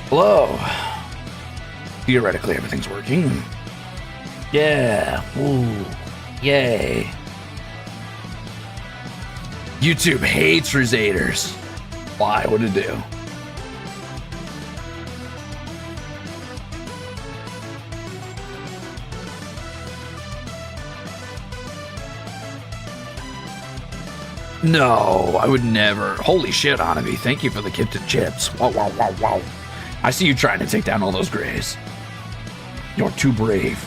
Hello. Theoretically, everything's working. Yeah. Ooh. Yay. YouTube hates Ruzators. Why? What did it do? No, I would never. Holy shit, Hanabi. Thank you for the gifted chips. Wow, wow, wow, wow. I see you trying to take down all those grays. You're too brave.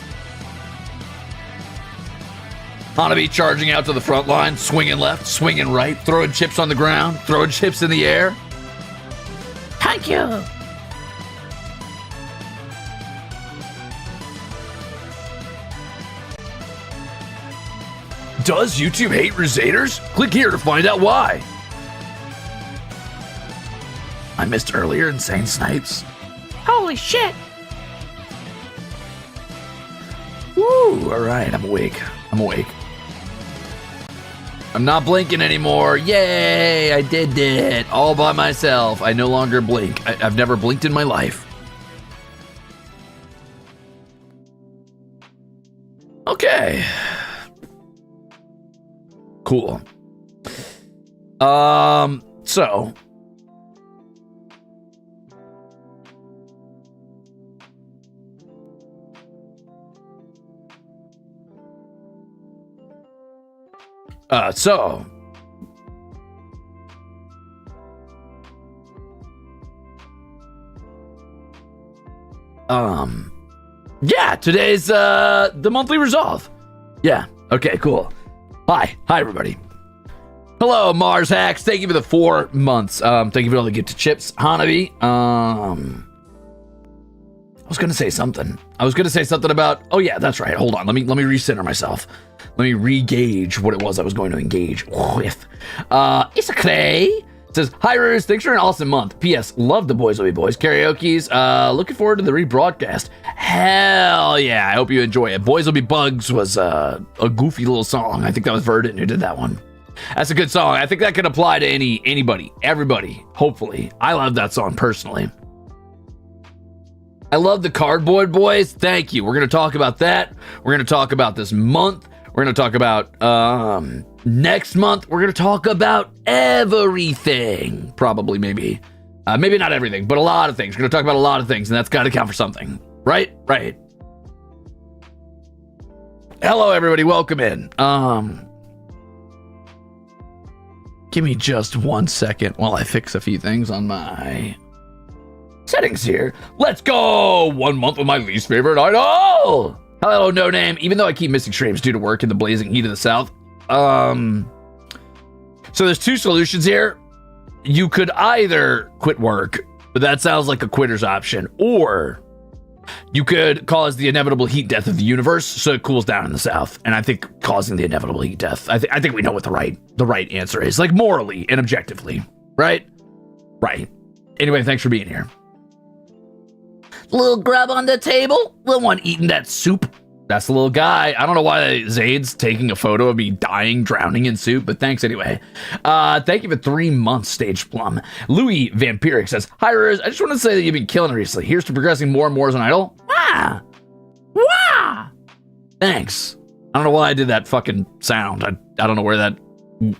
Hanabi charging out to the front line, swinging left, swinging right, throwing chips on the ground, throwing chips in the air. Thank you. Does YouTube hate Ruzators? Click here to find out why. I missed earlier Insane Snipes. Holy shit. Woo, all right, I'm awake. I'm awake. I'm not blinking anymore. Yay, I did it all by myself. I no longer blink. I've never blinked in my life. Okay. Cool. So yeah, today's the monthly Ruzolve. Yeah, okay, cool. Hi everybody. Hello, Mars Hacks. Thank you for the 4 months. Thank you for all the gifted chips. Hanabi, I was gonna say something. About, oh yeah, that's right. Hold on. Let me recenter myself. Let me re-gauge what it was I was going to engage with. It's a Clay. Says, hi Ruze, thanks for an awesome month. P.S. Love the Boys Will Be Boys karaoke's. Looking forward to the rebroadcast. Hell yeah, I hope you enjoy it. Boys Will Be Bugs was a goofy little song. I think that was Verdant who did that one. That's a good song. I think that could apply to anybody, everybody, hopefully. I love that song personally. I love the Cardboard Boys. Thank you. We're going to talk about that. We're going to talk about this month. We're going to talk about next month. We're going to talk about everything. Probably, maybe. Maybe not everything, but a lot of things. We're going to talk about a lot of things, and that's got to count for something. Right? Right. Hello, everybody. Welcome in. Give me just 1 second while I fix a few things on my settings here. Let's go! 1 month with my least favorite idol! Hello, No Name. Even though I keep missing streams due to work in the blazing heat of the South. So there's 2 solutions here. You could either quit work, but that sounds like a quitter's option, or you could cause the inevitable heat death of the universe so it cools down in the South. And I think causing the inevitable heat death, I think we know what the right answer is, like morally and objectively, right? Right. Anyway, thanks for being here. Little grub on the table, little one eating that soup. That's the little guy. I don't know why Zade's taking a photo of me dying, drowning in soup, but thanks anyway. Thank you for 3 months, Stage Plum. Louis Vampiric says, hi, Ruze. I just want to say that you've been killing it recently. Here's to progressing more and more as an idol. Wah! Wah! Thanks. I don't know why I did that fucking sound. I don't know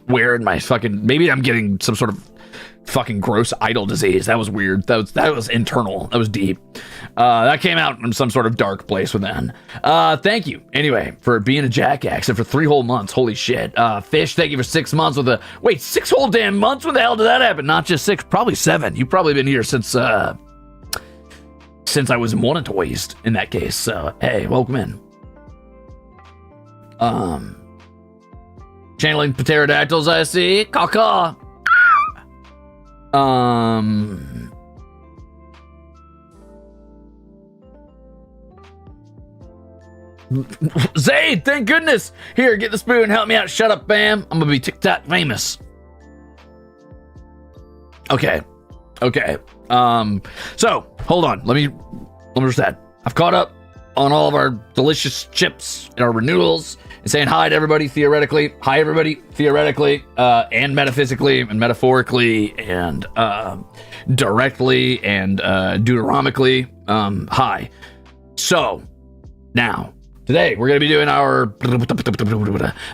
where in my fucking, maybe I'm getting some sort of fucking gross idol disease. That was weird. That was internal. That was deep. That came out from some sort of dark place within. Thank you anyway for being a jackass and for 3 whole months. Holy shit. Fish, thank you for 6 months with wait, 6 whole damn months? When the hell did that happen? Not just 6, probably 7. You've probably been here since I was monetized in that case. So hey, welcome in. Channeling pterodactyls, I see. Caw-caw. Zayd, thank goodness. Here, get the spoon. Help me out. Shut up, Bam. I'm gonna be TikTok famous. Okay. So hold on. Let me reset. I've caught up on all of our delicious chips and our renewals and saying hi to everybody theoretically. Hi, everybody theoretically, and metaphysically, and metaphorically, and directly, and deuteromically. Hi. So, now, today, we're going to be doing our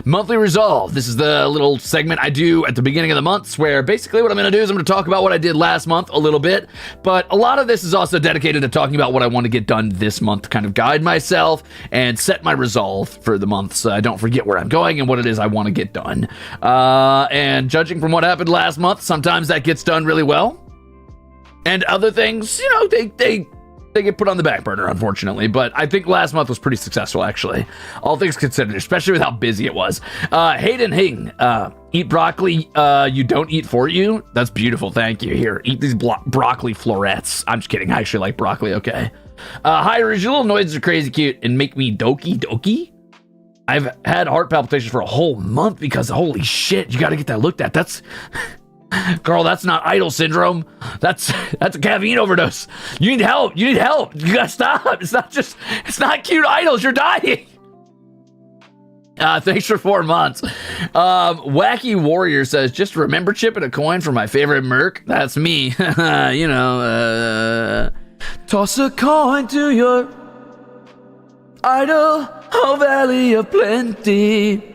monthly resolve. This is the little segment I do at the beginning of the months where basically what I'm going to do is I'm going to talk about what I did last month a little bit, but a lot of this is also dedicated to talking about what I want to get done this month to kind of guide myself and set my resolve for the month so I don't forget where I'm going and what it is I want to get done. And judging from what happened last month, sometimes that gets done really well. And other things, you know, they get put on the back burner, unfortunately, but I think last month was pretty successful, actually. All things considered, especially with how busy it was. Hayden Hing, eat broccoli you don't eat for you. That's beautiful, thank you. Here, eat these broccoli florets. I'm just kidding, I actually like broccoli, okay. Hi, Ruze, your little noises are crazy cute and make me doki. I've had heart palpitations for a whole month because, holy shit, you gotta get that looked at. That's... Girl, that's not idle syndrome. That's a caffeine overdose. You need help. You gotta stop. It's not cute idols. You're dying. Thanks for 4 months. Wacky Warrior says, just remember chipping a coin for my favorite merc. That's me. You know, toss a coin to your idol, oh valley of plenty.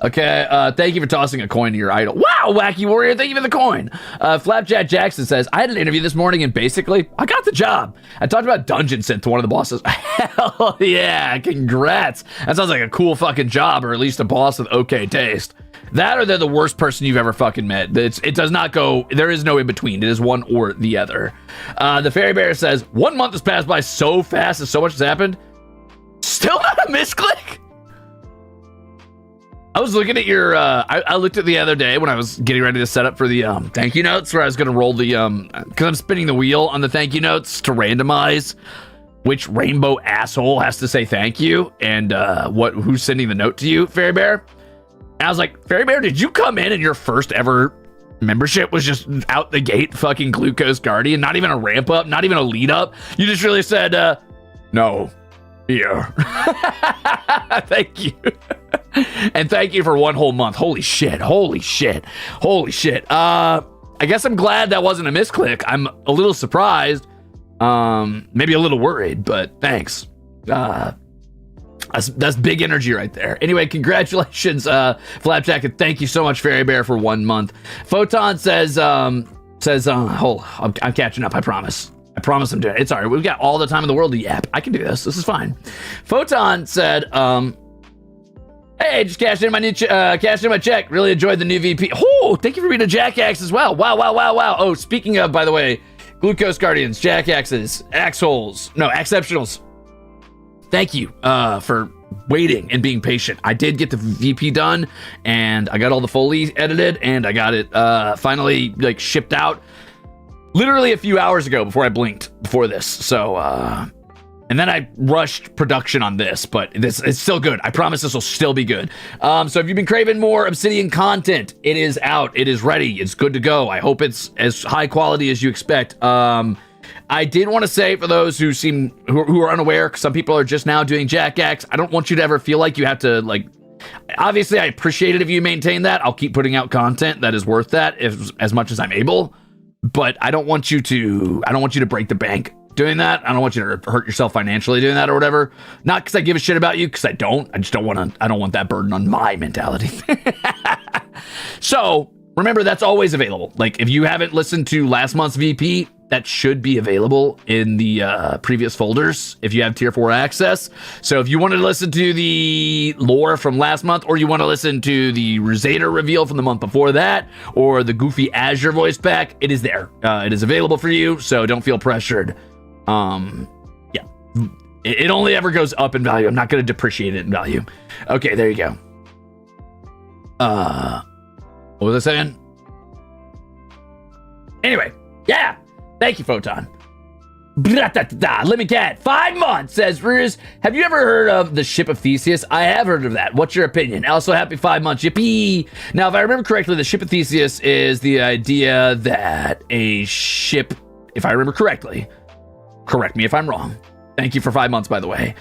Okay, thank you for tossing a coin to your idol. Wow, Wacky Warrior, thank you for the coin. Flapjack Jackson says, I had an interview this morning and basically, I got the job. I talked about Dungeon Synth to one of the bosses. Hell yeah, congrats. That sounds like a cool fucking job, or at least a boss with okay taste. That or they're the worst person you've ever fucking met. It does not go, there is no in between. It is one or the other. The Fairy Bear says, 1 month has passed by so fast and so much has happened. Still not a misclick? I was looking at your, I looked at the other day when I was getting ready to set up for the thank you notes, where I was going to roll the, because I'm spinning the wheel on the thank you notes to randomize which rainbow asshole has to say thank you and who's sending the note to you, Fairy Bear. And I was like, Fairy Bear, did you come in and your first ever membership was just out the gate fucking Glucose Guardian? Not even a ramp up, not even a lead up. You just really said, no. Here. Thank you. And thank you for 1 whole month. Holy shit. I guess I'm glad that wasn't a misclick. I'm a little surprised. Maybe a little worried, but thanks. That's big energy right there. Anyway, congratulations, Flapjack, and thank you so much, Fairy Bear, for 1 month. Photon says, I'm catching up, I promise. I promise I'm doing it. It's all right. We've got all the time in the world to yap. I can do this. This is fine. Photon said, hey, just cashed in my check. Really enjoyed the new VP. Oh, thank you for being a Jackaxe as well. Wow. Oh, speaking of, by the way, Glucose Guardians, Jackaxes, Exceptionals. Thank you for waiting and being patient. I did get the VP done, and I got all the Foley edited, and I got it finally shipped out. Literally a few hours ago before I blinked before this. So, and then I rushed production on this, but it's still good. I promise this will still be good. So if you've been craving more Obsidian content, it is out. It is ready. It's good to go. I hope it's as high quality as you expect. I did want to say for those who are unaware, some people are just now doing Jackaxe. I don't want you to ever feel like you have to obviously I appreciate it if you maintain that. I'll keep putting out content that is worth that as much as I'm able. But I don't want you to break the bank doing that. I don't want you to hurt yourself financially doing that or whatever. Not because I give a shit about you, because I don't. I just don't want that burden on my mentality. So remember, that's always available. If you haven't listened to last month's VP, that should be available in the previous folders if you have tier 4 access. So if you wanted to listen to the lore from last month, or you want to listen to the Ruzeta reveal from the month before that, or the Goofy Azure voice pack, it is there. It is available for you, so don't feel pressured. Yeah, it only ever goes up in value. I'm not going to depreciate it in value. Okay, there you go. What was I saying? Anyway, yeah. Thank you, Photon. Let me cat. 5 months, says Ruze. Have you ever heard of the ship of Theseus? I have heard of that. What's your opinion? Also, happy 5 months. Yippee. Now, if I remember correctly, the ship of Theseus is the idea that a ship, if I remember correctly, correct me if I'm wrong. Thank you for 5 months, by the way.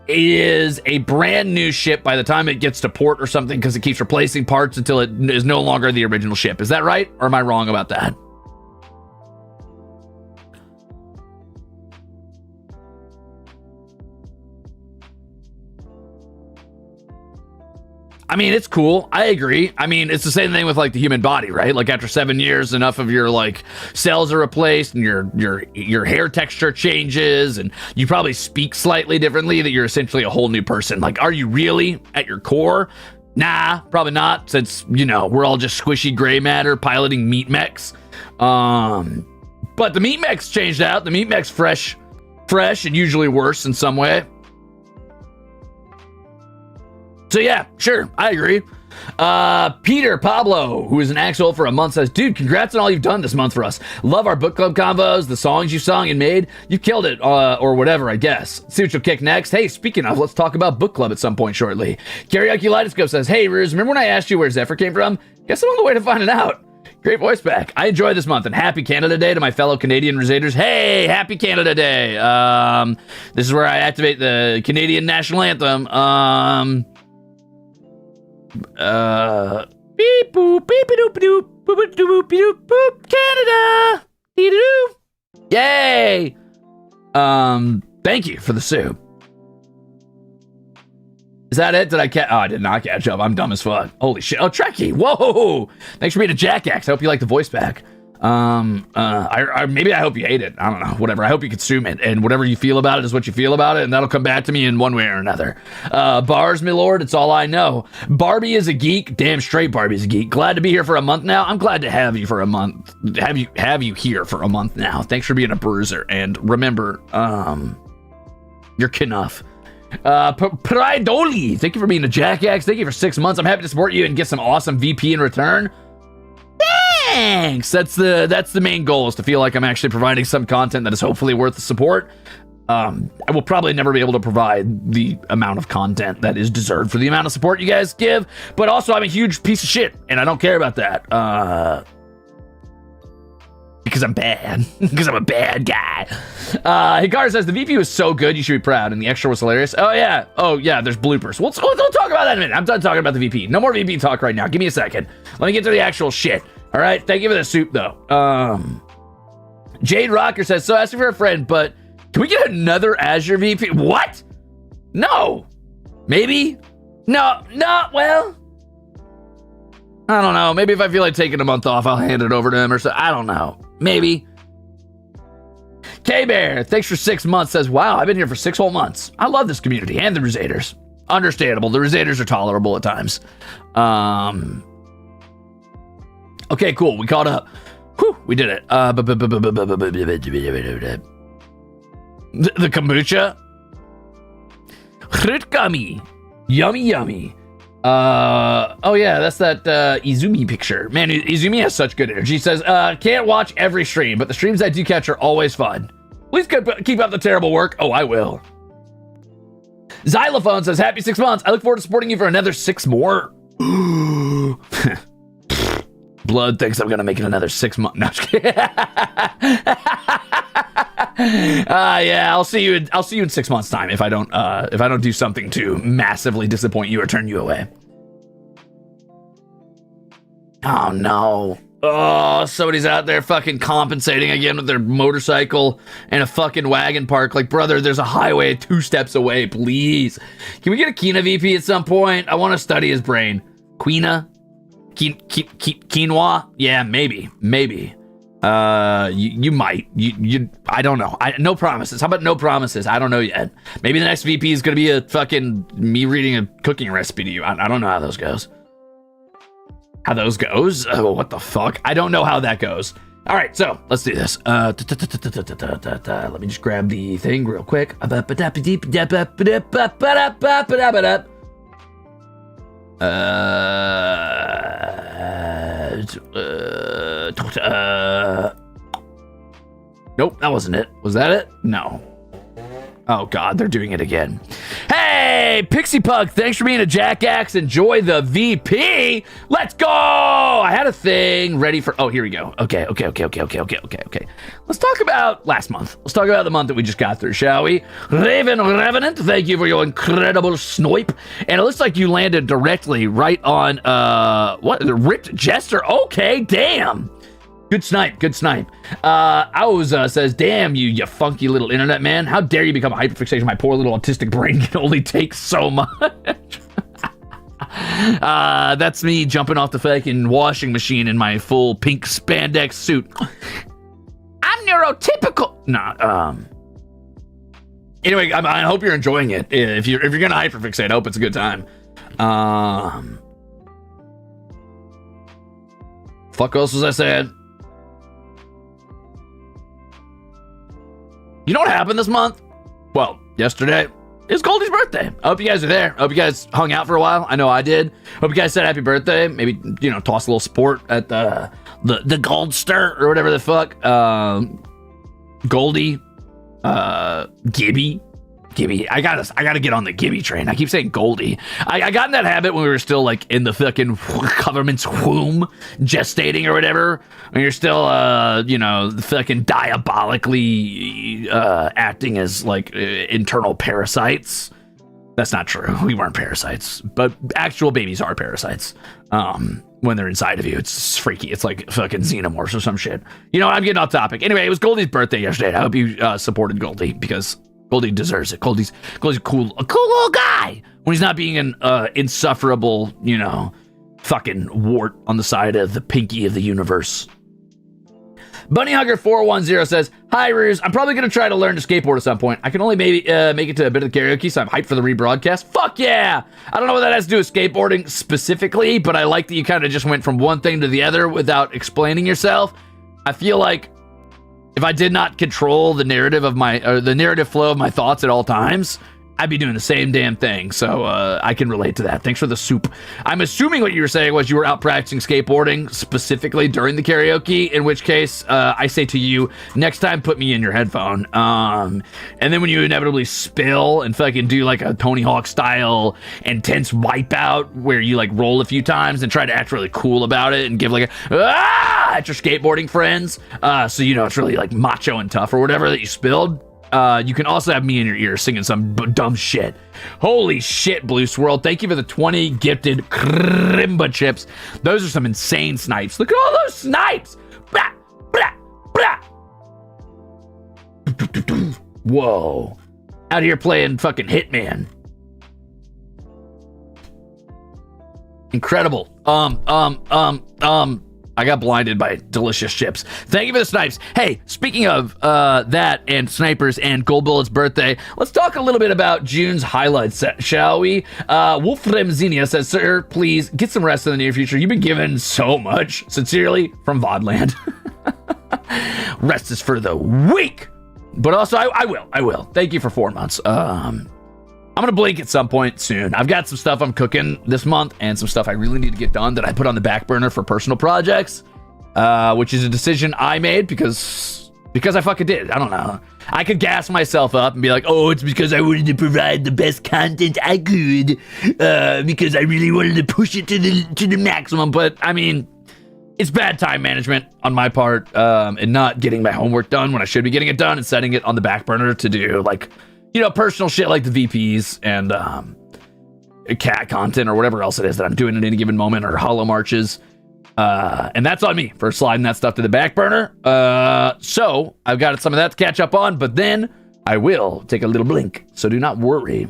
is a brand new ship by the time it gets to port or something, because it keeps replacing parts until it is no longer the original ship. Is that right? Or am I wrong about that? I mean, it's cool. I agree. I mean, it's the same thing with like the human body, right? Like after 7 years, enough of your like cells are replaced and your hair texture changes and you probably speak slightly differently, that you're essentially a whole new person. Like, are you really at your core? Nah, probably not, since, you know, we're all just squishy gray matter piloting meat mechs. But the meat mechs changed out. The meat mechs fresh and usually worse in some way. So yeah, sure, I agree. Peter Pablo, who is an Axel for a month, says, dude, congrats on all you've done this month for us. Love our book club combos, the songs you sung and made. You killed it, or whatever, I guess. See what you'll kick next. Hey, speaking of, let's talk about book club at some point shortly. Karaoke Lightoscope says, hey, Ruze, remember when I asked you where Zephyr came from? Guess I'm on the way to finding out. Great voice back. I enjoyed this month, and happy Canada Day to my fellow Canadian Ruzeters. Hey, happy Canada Day. This is where I activate the Canadian national anthem. Beep boop beep doop doop boop doop doop boop Canada. Doo. Yay. Thank you for the soup. Is that it? Did I catch? Oh, I did not catch up. I'm dumb as fuck. Holy shit. Oh, Trekkie. Whoa. Thanks for being a jackass. I hope you like the voice back. Maybe I hope you hate it. I don't know. Whatever. I hope you consume it, and whatever you feel about it is what you feel about it, and that'll come back to me in one way or another. Bars, my lord, it's all I know. Barbie is a geek. Damn straight, Barbie's a geek. Glad to be here for a month now. I'm glad to have you for a month. Have you here for a month now. Thanks for being a bruiser, and remember, you're Knuff. Pridoli, thank you for being a jackass. Thank you for 6 months. I'm happy to support you and get some awesome VP in return. Thanks. That's the main goal, is to feel like I'm actually providing some content that is hopefully worth the support. I will probably never be able to provide the amount of content that is deserved for the amount of support you guys give, but also I'm a huge piece of shit, and I don't care about that. Because I'm bad. Because I'm a bad guy. Hikaru says, the VP was so good, you should be proud, and the extra was hilarious. Oh, yeah, there's bloopers. We'll talk about that in a minute. I'm done talking about the VP. No more VP talk right now. Give me a second. Let me get to the actual shit. All right? Thank you for the soup, though. Jade Rocker says, so asking for a friend, but can we get another Azure VP? What? No. Maybe? No, well... I don't know. Maybe if I feel like taking a month off, I'll hand it over to him or so. I don't know. Maybe. K-Bear, thanks for 6 months, says, wow, I've been here for 6 whole months. I love this community and the Ruzeters. Understandable. The Ruzeters are tolerable at times. Okay, cool. We caught up. Whew, we did it. The kombucha. Hrutkami. Yummy. Oh yeah, that's that Izumi picture. Man, Izumi has such good energy. He says, can't watch every stream, but the streams I do catch are always fun. Please keep up the terrible work. Oh, I will. Xylophone says, happy 6 months. I look forward to supporting you for another 6 more. Blood thinks I'm gonna make it another 6 months. No, just kidding. Yeah, I'll see you in 6 months' time if I don't do something to massively disappoint you or turn you away. Oh no. Oh, somebody's out there fucking compensating again with their motorcycle and a fucking wagon park. Like, brother, there's a highway 2 steps away, please. Can we get a Kina VP at some point? I want to study his brain. Quinoa? Yeah, maybe. You might. I don't know. No promises. How about no promises? I don't know yet. Maybe the next VP is gonna be a fucking me reading a cooking recipe to you. I don't know how those goes. Oh, what the fuck? I don't know how that goes. All right, so let's do this. Let me just grab the thing real quick. Nope, that wasn't it. Was that it? No. Oh, God, they're doing it again. Hey, Pixie Pug, thanks for being a jackass. Enjoy the VP. Let's go. I had a thing ready for... Oh, here we go. Okay. Let's talk about last month. Let's talk about the month that we just got through, shall we? Raven Revenant, thank you for your incredible snipe. And it looks like you landed directly right on... what? The Ripped Jester? Okay, damn. Good snipe. Auza says, damn you funky little internet man. How dare you become a hyperfixation? My poor little autistic brain can only take so much. That's me jumping off the fucking washing machine in my full pink spandex suit. I'm neurotypical. Anyway, I hope you're enjoying it. If you're gonna hyperfixate, I hope it's a good time. Fuck else was I said? You know what happened this month? Well, yesterday is Goldie's birthday. I hope you guys are there. I hope you guys hung out for a while. I know I did. Hope you guys said happy birthday. Maybe, toss a little support at the Gold Stir or whatever the fuck. Goldie, Gibby. I gotta get on the Gibby train. I keep saying Goldie. I got in that habit when we were still like in the fucking government's womb, gestating or whatever. When you're still, fucking diabolically acting as like internal parasites. That's not true. We weren't parasites, but actual babies are parasites. When they're inside of you, it's freaky. It's like fucking xenomorphs or some shit. I'm getting off topic. Anyway, it was Goldie's birthday yesterday. I hope you supported Goldie because Goldie deserves it. Goldie's a cool little guy when he's not being an insufferable, fucking wart on the side of the pinky of the universe. Bunny Hugger 410 says, hi, Ruze. I'm probably going to try to learn to skateboard at some point. I can only maybe make it to a bit of the karaoke, so I'm hyped for the rebroadcast. Fuck yeah! I don't know what that has to do with skateboarding specifically, but I like that you kind of just went from one thing to the other without explaining yourself. I feel like if I did not control the narrative the narrative flow of my thoughts at all times, I'd be doing the same damn thing. So I can relate to that. Thanks for the soup. I'm assuming what you were saying was you were out practicing skateboarding specifically during the karaoke, in which case I say to you, next time put me in your headphone. And then when you inevitably spill and fucking do like a Tony Hawk style intense wipeout where you like roll a few times and try to act really cool about it and give like a at your skateboarding friends. So it's really like macho and tough or whatever that you spilled. You can also have me in your ear singing some dumb shit. Holy shit, Blue Swirl. Thank you for the 20 gifted Crimba chips. Those are some insane snipes. Look at all those snipes. Blah, blah, blah. Whoa. Out here playing fucking Hitman. Incredible. I got blinded by delicious chips. Thank you for the snipes. Hey, speaking of that and snipers and Gold Bullet's birthday, let's talk a little bit about June's highlights, shall we? Wolfram Xenia says, sir, please get some rest in the near future. You've been given so much. Sincerely, from Vodland. Rest is for the weak. But also, I will. Thank you for 4 months. I'm going to blink at some point soon. I've got some stuff I'm cooking this month and some stuff I really need to get done that I put on the back burner for personal projects, which is a decision I made because I fucking did. I don't know. I could gas myself up and be like, oh, it's because I wanted to provide the best content I could because I really wanted to push it to the maximum. But, I mean, it's bad time management on my part and not getting my homework done when I should be getting it done and setting it on the back burner to do, like, personal shit like the VPs and cat content or whatever else it is that I'm doing at any given moment or holo marches. And that's on me for sliding that stuff to the back burner. So I've got some of that to catch up on, but then I will take a little blink. So do not worry.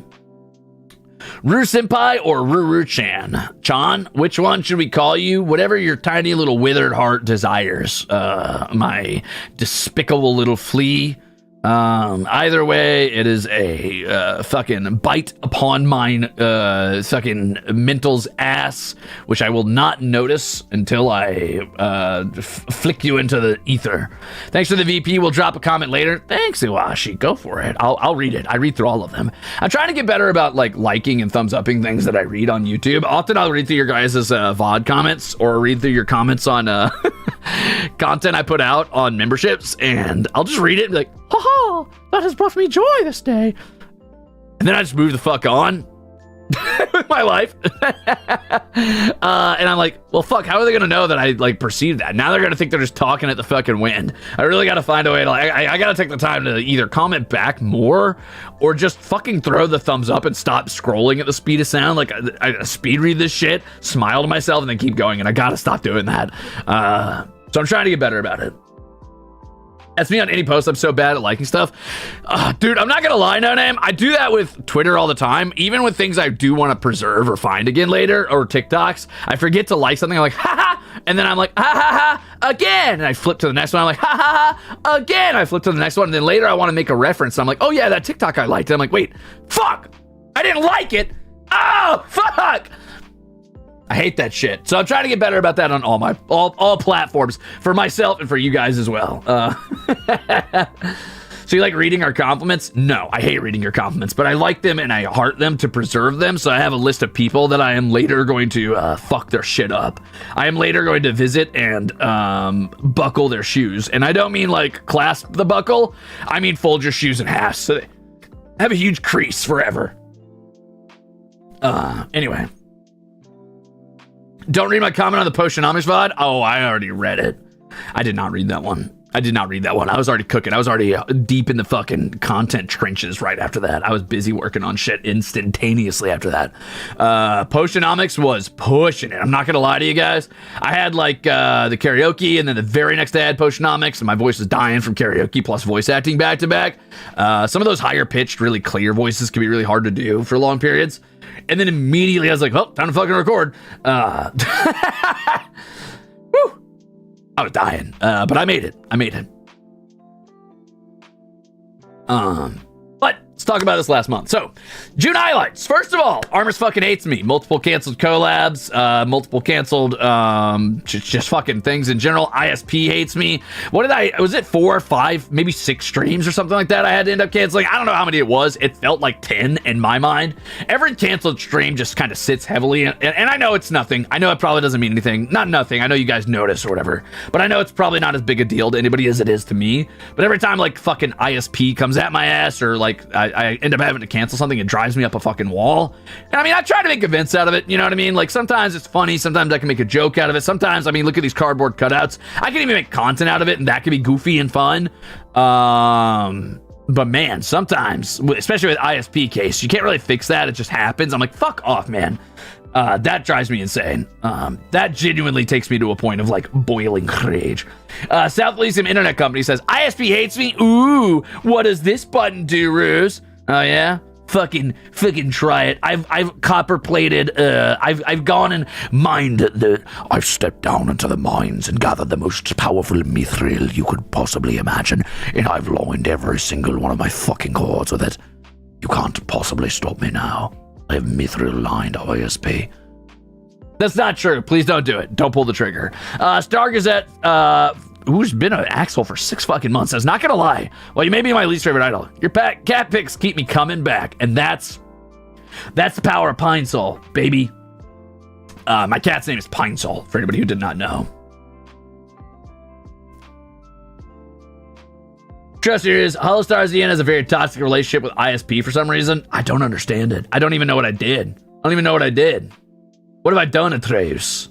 Ruru Senpai or Ruru-chan? Chan, which one should we call you? Whatever your tiny little withered heart desires. My despicable little flea. Either way, it is a fucking bite upon mine fucking mental's ass, which I will not notice until I flick you into the ether. Thanks for the VP. We'll drop a comment later. Thanks, Iwashi. Go for it. I'll read it. I read through all of them. I'm trying to get better about liking and thumbs upping things that I read on YouTube. Often I'll read through your guys' VOD comments or read through your comments on content I put out on memberships, and I'll just read it and be like, haha, that has brought me joy this day. And then I just move the fuck on with my life. And I'm like, well, fuck, how are they gonna know that I like perceive that? Now they're gonna think they're just talking at the fucking wind. I really gotta find a way to like, I gotta take the time to either comment back more or just fucking throw the thumbs up and stop scrolling at the speed of sound. Like I speed read this shit, smile to myself, and then keep going. And I gotta stop doing that. So I'm trying to get better about it. That's me on any post. I'm so bad at liking stuff. Dude, I'm not gonna lie, No Name. I do that with Twitter all the time. Even with things I do want to preserve or find again later, or TikToks, I forget to like something. I'm like, ha ha, and then I'm like, ha ha ha, again. And I flip to the next one. I'm like, ha ha ha, again. I flip to the next one. And then later I want to make a reference. And I'm like, oh yeah, that TikTok I liked. And I'm like, wait, fuck, I didn't like it. Oh, fuck. I hate that shit. So I'm trying to get better about that on all platforms for myself and for you guys as well. So you like reading our compliments? No, I hate reading your compliments, but I like them and I heart them to preserve them. So I have a list of people that I am later going to fuck their shit up. I am later going to visit and buckle their shoes. And I don't mean like clasp the buckle. I mean fold your shoes in half so they have a huge crease forever. Anyway. Don't read my comment on the Postionomics VOD. Oh, I already read it. I did not read that one. I was already cooking. I was already deep in the fucking content trenches right after that. I was busy working on shit instantaneously after that. Postionomics was pushing it. I'm not going to lie to you guys. I had like the karaoke, and then the very next day I had Postionomics, and my voice was dying from karaoke plus voice acting back to back. Some of those higher pitched, really clear voices can be really hard to do for long periods. And then immediately I was like, well, time to fucking record. Woo! I was dying, but I made it. But let's talk about this last month. So, June highlights. First of all, Armors fucking hates me. Multiple canceled collabs, multiple canceled just fucking things in general. ISP hates me. Was it 4 or 5, maybe 6 streams or something like that I had to end up canceling? I don't know how many it was. It felt like 10 in my mind. Every canceled stream just kind of sits heavily, and I know it's nothing. I know it probably doesn't mean anything. Not nothing. I know you guys notice or whatever, but I know it's probably not as big a deal to anybody as it is to me. But every time like fucking ISP comes at my ass, or like I end up having to cancel something, it drives me up a fucking wall. And I mean, I try to make events out of it, you know what I mean? Like sometimes it's funny, sometimes I can make a joke out of it. Sometimes, I mean, look at these cardboard cutouts. I can even make content out of it, and that can be goofy and fun. But man, sometimes, especially with ISP case, you can't really fix that. It just happens. I'm like, fuck off, man. That drives me insane. That genuinely takes me to a point of like boiling rage. South Elysium Internet Company says, ISP hates me. Ooh, what does this button do, Ruze? Oh yeah? Fucking try it. I've copper plated, I've gone and mined I've stepped down into the mines and gathered the most powerful mithril you could possibly imagine, and I've lined every single one of my fucking cords with it. You can't possibly stop me now. I have mithril lined ISP. That's not true. Please don't do it. Don't pull the trigger. Star Gazette, who's been an Axel for 6 fucking months, says, not gonna lie, well, you may be my least favorite idol. Your cat pics keep me coming back, and that's the power of Pine Sol, baby. My cat's name is Pine Sol, for anybody who did not know. Trust is HOLOSTARS-EN has a very toxic relationship with ISP for some reason. I don't understand it. I don't even know what I did. What have I done, Atreus?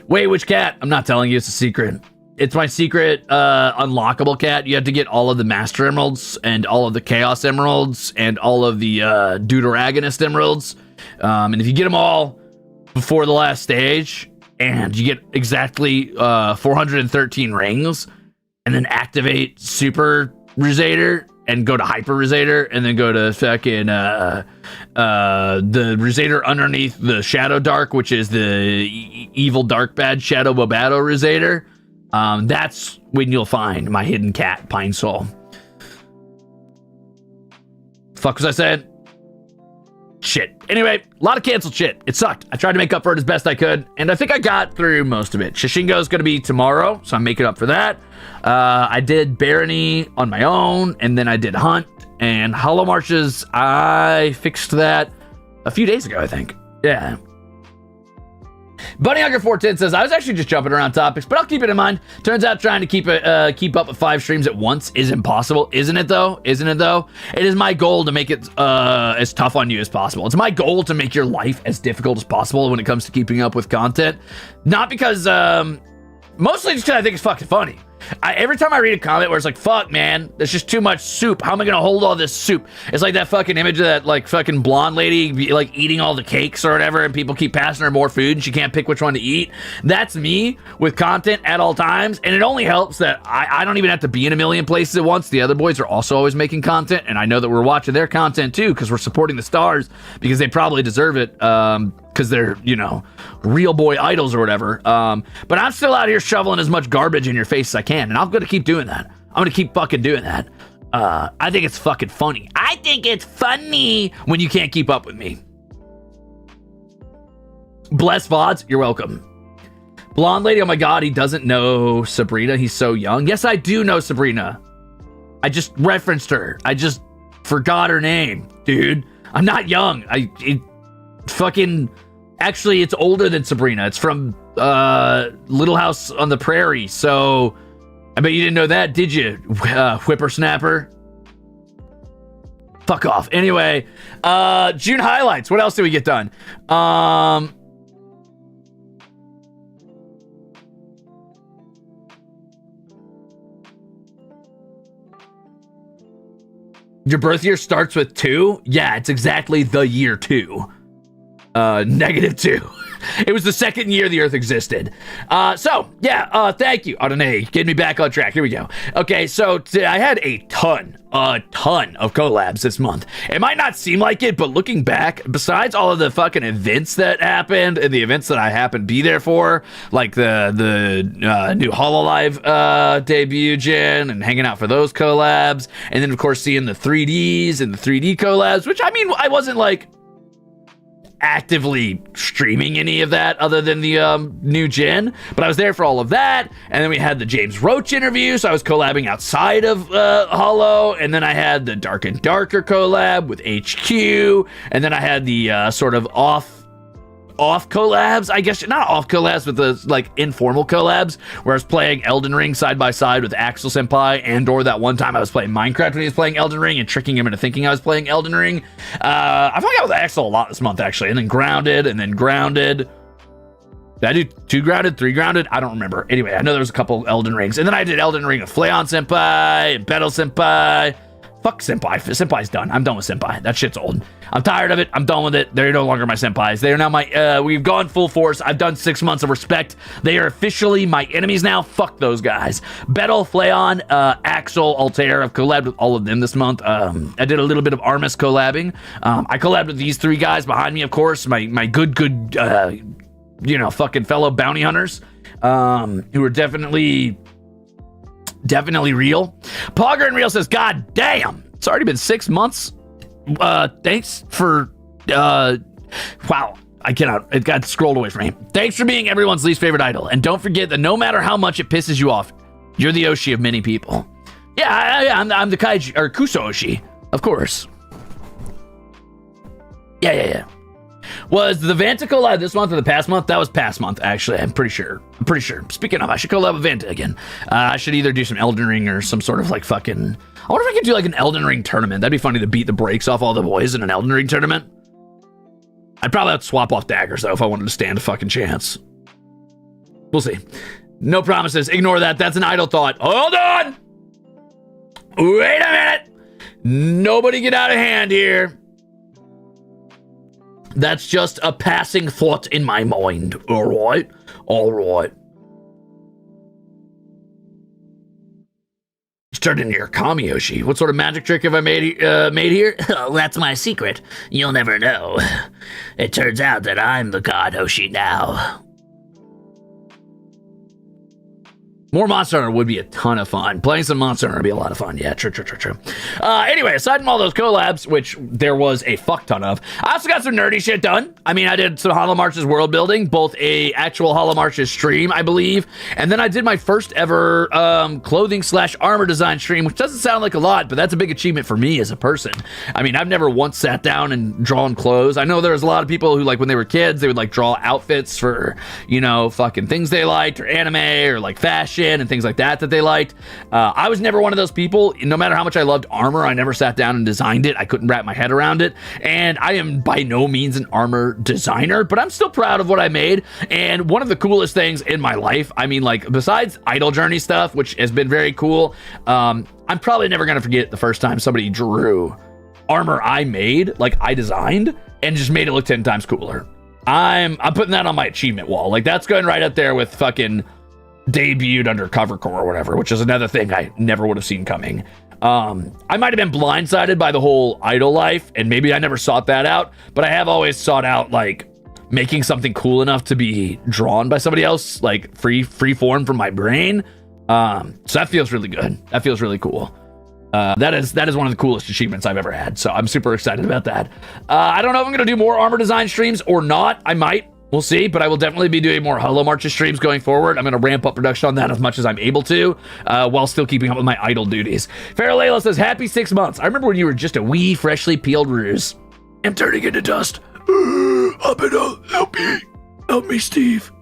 Wait, which cat? I'm not telling you. It's a secret. It's my secret unlockable cat. You have to get all of the Master Emeralds and all of the Chaos Emeralds and all of the Deuteragonist Emeralds. And if you get them all before the last stage and you get exactly 413 rings and then activate Super Ruzator and go to Hyper Ruzator and then go to fucking the Ruzator underneath the Shadow Dark, which is the evil dark bad Shadow Bobato Ruzator. That's when you'll find my hidden cat, Pine Sol. Fuck was I said? Shit. Anyway, a lot of canceled shit. It sucked. I tried to make up for it as best I could, and I think I got through most of it. Shishingo is going to be tomorrow, so I'm making up for that. I did Barony on my own, and then I did Hunt, and Hollow Marches, I fixed that a few days ago, I think. Yeah. Bunny Hugger 410 says, I was actually just jumping around topics, but I'll keep it in mind. Turns out trying to keep up with 5 streams at once is impossible. Isn't it though? Isn't it though? It is my goal to make it as tough on you as possible. It's my goal to make your life as difficult as possible when it comes to keeping up with content. Not because, mostly just because I think it's fucking funny. Every time I read a comment where it's like, fuck, man, there's just too much soup. How am I going to hold all this soup? It's like that fucking image of that, like, fucking blonde lady, like, eating all the cakes or whatever, and people keep passing her more food, and she can't pick which one to eat. That's me with content at all times, and it only helps that I don't even have to be in a million places at once. The other boys are also always making content, and I know that we're watching their content, too, because we're supporting the stars, because they probably deserve it, because they're, you know, real boy idols or whatever. But I'm still out here shoveling as much garbage in your face as I can, and I'm going to keep doing that. I'm going to keep fucking doing that. I think it's fucking funny. I think it's funny when you can't keep up with me. Bless VODs, you're welcome. Blonde lady, oh my god, he doesn't know Sabrina. He's so young. Yes, I do know Sabrina. I just referenced her. I just forgot her name, dude. I'm not young. Actually, it's older than Sabrina. It's from Little House on the Prairie. So I bet you didn't know that, did you? Whippersnapper. Fuck off. Anyway, June highlights. What else did we get done? Your birth year starts with 2? Yeah, it's exactly the year 2. -2. It was the second year the Earth existed. Thank you, Adonai, getting me back on track. Here we go. Okay, so I had a ton of collabs this month. It might not seem like it, but looking back, besides all of the fucking events that happened and the events that I happened to be there for, like the new HoloLive debut gen and hanging out for those collabs, and then of course seeing the 3Ds and the 3D collabs, which I mean, I wasn't like actively streaming any of that other than the new gen, but I was there for all of that. And then we had the James Roach interview, so I was collabing outside of Holo, and then I had the Dark and Darker collab with HQ, and then I had the sort of off collabs, I guess, not off collabs, but the like informal collabs where I was playing Elden Ring side by side with Axel Senpai, and or that one time I was playing Minecraft when he was playing Elden Ring and tricking him into thinking I was playing Elden Ring. I hung out with Axel a lot this month, actually, and then Grounded. Did I do 2 Grounded, 3 Grounded? I don't remember. Anyway, I know there was a couple Elden Rings, and then I did Elden Ring with Flayon Senpai and Battle Senpai. Fuck Senpai. Senpai's done. I'm done with Senpai. That shit's old. I'm tired of it. I'm done with it. They're no longer my Senpais. They are now my, we've gone full force. I've done 6 months of respect. They are officially my enemies now. Fuck those guys. Bettel, Flayon, Axel, Altair. I've collabed with all of them this month. I did a little bit of Armis collabing. I collabed with these 3 guys behind me, of course. My good, fucking fellow bounty hunters, who are definitely real. Pogger and Real says, God damn, it's already been 6 months. Thanks for, wow, I cannot, it got scrolled away from me. Thanks for being everyone's least favorite idol. And don't forget that no matter how much it pisses you off, you're the Oshi of many people. Yeah, I'm the Kaiji, or Kuso Oshi, of course. Yeah. Was the Vanta collab this month or the past month? That was past month, actually. I'm pretty sure. Speaking of, I should collab with Vanta again. I should either do some Elden Ring or some sort of like fucking... I wonder if I could do like an Elden Ring tournament. That'd be funny to beat the brakes off all the boys in an Elden Ring tournament. I'd probably have to swap off daggers, though, if I wanted to stand a fucking chance. We'll see. No promises. Ignore that. That's an idle thought. Hold on! Wait a minute! Nobody get out of hand here. That's just a passing thought in my mind. All right. It's turned into your Kami Yoshi. What sort of magic trick have I made here? Oh, that's my secret. You'll never know. It turns out that I'm the god Hoshi now. More Monster Hunter would be a ton of fun. Playing some Monster Hunter would be a lot of fun. Yeah, true. Anyway, aside from all those collabs, which there was a fuck ton of, I also got some nerdy shit done. I mean, I did some HoloMarches world building, both a actual HoloMarches stream, I believe, and then I did my first ever clothing/armor design stream, which doesn't sound like a lot, but that's a big achievement for me as a person. I mean, I've never once sat down and drawn clothes. I know there's a lot of people who, like, when they were kids, they would, like, draw outfits for, you know, fucking things they liked, or anime, or, like, fashion, and things like that they liked. I was never one of those people. No matter how much I loved armor, I never sat down and designed it. I couldn't wrap my head around it. And I am by no means an armor designer, but I'm still proud of what I made. And one of the coolest things in my life, I mean, like, besides Idle Journey stuff, which has been very cool, I'm probably never going to forget the first time somebody drew armor I made, like I designed, and just made it look 10 times cooler. I'm putting that on my achievement wall. Like, that's going right up there with fucking debuted under Cover Core or whatever, which is another thing I never would have seen coming. I might have been blindsided by the whole idol life, and maybe I never sought that out, but I have always sought out, like, making something cool enough to be drawn by somebody else, like free form from my brain. So that feels really good. That feels really cool. That is one of the coolest achievements I've ever had, so I'm super excited about that. I don't know if I'm going to do more armor design streams or not. I might. We'll see, but I will definitely be doing more HoloMarches streams going forward. I'm going to ramp up production on that as much as I'm able to, while still keeping up with my idle duties. Farrah says, happy 6 months. I remember when you were just a wee, freshly peeled Ruze. I'm turning into dust. Help me, Steve.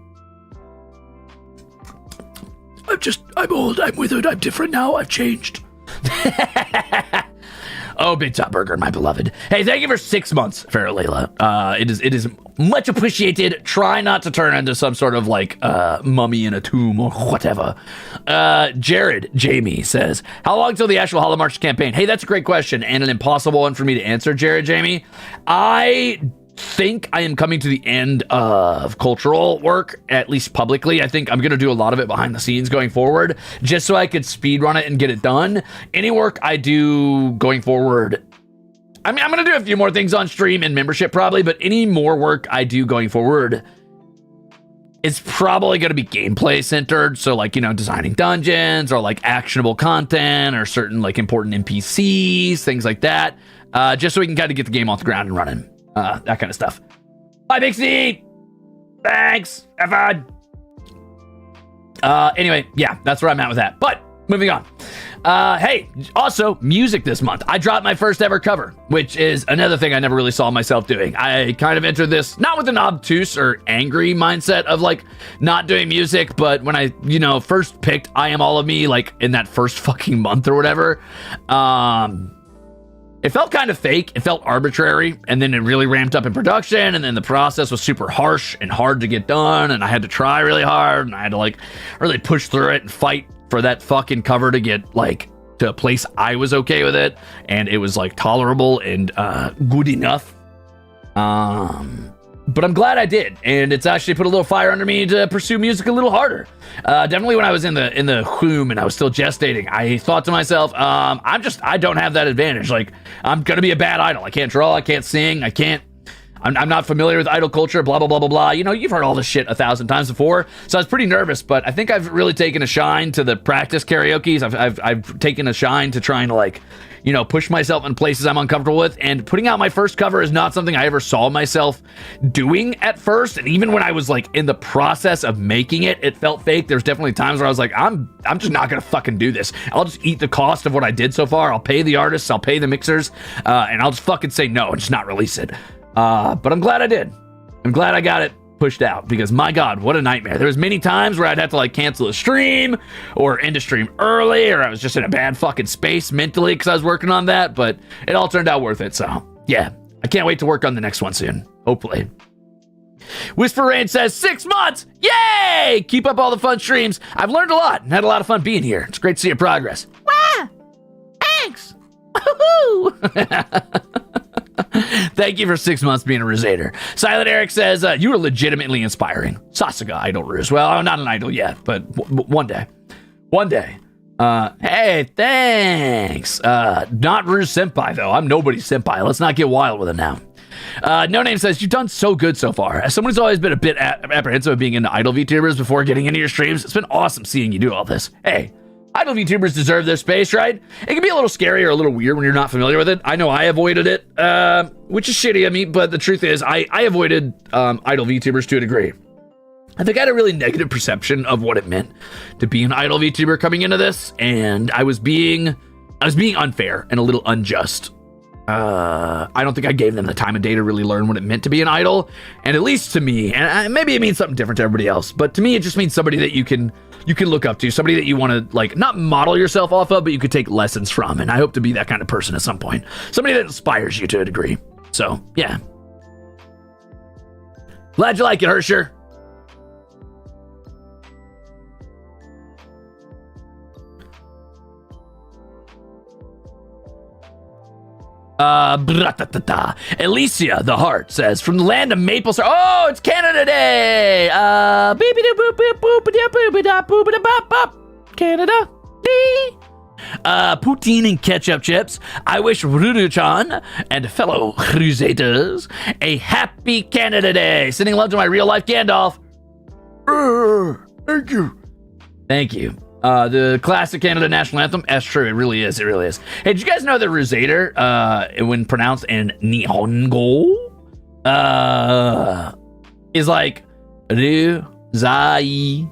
I'm old, I'm withered, I'm different now, I've changed. Oh, Big Top Burger, my beloved. Hey, thank you for 6 months, Farrah Layla. It is much appreciated. Try not to turn into some sort of, like, mummy in a tomb or whatever. Jared Jamie says, how long till the actual HoloMarch campaign? Hey, that's a great question, and an impossible one for me to answer, Jared Jamie. I think I am coming to the end of cultural work, at least publicly. I think I'm going to do a lot of it behind the scenes going forward, just so I could speed run it and get it done. Any work I do going forward, I mean, I'm going to do a few more things on stream and membership probably, but any more work I do going forward, it's probably going to be gameplay centered. So, like, you know, designing dungeons or, like, actionable content or certain, like, important NPCs, things like that, just so we can kind of get the game off the ground and running. That kind of stuff. Bye, Big C. Thanks. Have fun. Anyway, yeah, that's where I'm at with that. But moving on. Hey, also music this month. I dropped my first ever cover, which is another thing I never really saw myself doing. I kind of entered this not with an obtuse or angry mindset of, like, not doing music, but when I, you know, first picked I Am All of Me, like, in that first fucking month or whatever, it felt kind of fake. It felt arbitrary, and then it really ramped up in production, and then the process was super harsh and hard to get done, and I had to try really hard, and I had to, like, really push through it and fight for that fucking cover to get, like, to a place I was okay with it, and it was, like, tolerable and good enough. But I'm glad I did, and it's actually put a little fire under me to pursue music a little harder. Definitely when I was in the womb and I was still gestating, I thought to myself, I don't have that advantage. Like, I'm gonna be a bad idol. I can't draw, I can't sing, I'm not familiar with idol culture, blah, blah, blah, blah, blah. You know, you've heard all this shit 1,000 times before. So I was pretty nervous, but I think I've really taken a shine to the practice karaoke's. I've taken a shine to trying to, like, you know, push myself in places I'm uncomfortable with. And putting out my first cover is not something I ever saw myself doing at first. And even when I was, like, in the process of making it, it felt fake. There's definitely times where I was like, I'm just not gonna fucking do this. I'll just eat the cost of what I did so far. I'll pay the artists, I'll pay the mixers, and I'll just fucking say no and just not release it. But I'm glad I did. I'm glad I got it pushed out, because my God, what a nightmare. There was many times where I'd have to, like, cancel a stream or end a stream early, or I was just in a bad fucking space mentally because I was working on that, but it all turned out worth it. So yeah, I can't wait to work on the next one soon, hopefully. Whisper Rain says 6 months. Yay! Keep up all the fun streams. I've learned a lot and had a lot of fun being here. It's great to see your progress. Wow! Thanks! Thank you for 6 months being a Ruzator. Silent Eric says, you were legitimately inspiring. Sasuga idol Ruze. Well, I'm not an idol yet, but one day. One day. Hey, thanks. Not Ruze Senpai, though. I'm nobody's Senpai. Let's not get wild with it now. No Name says, you've done so good so far. As someone who's always been a bit apprehensive of being into idle VTubers before getting into your streams, it's been awesome seeing you do all this. Hey, idle VTubers deserve their space, right? It can be a little scary or a little weird when you're not familiar with it. I know I avoided it, which is shitty of me, but the truth is I avoided idle VTubers to a degree. I think I had a really negative perception of what it meant to be an idle VTuber coming into this, and I was being unfair and a little unjust. I don't think I gave them the time of day to really learn what it meant to be an idol, and at least to me, and maybe it means something different to everybody else, but to me it just means somebody that you can look up to, somebody that you want to, like, not model yourself off of, but you could take lessons from, and I hope to be that kind of person at some point. Somebody that inspires you to a degree. So, yeah. Glad you like it, Hersher. Alicia the Heart says, from the land of maple syrup. Oh, it's Canada Day. Canada. Poutine and ketchup chips. I wish Rude-chan and fellow Crusaders a happy Canada Day. Sending love to my real life Gandalf. Thank you. Thank you. The classic Canada national anthem. That's true. It really is. It really is. Hey, did you guys know that Ruzader, when pronounced in Nihongo, is like Ru-zai,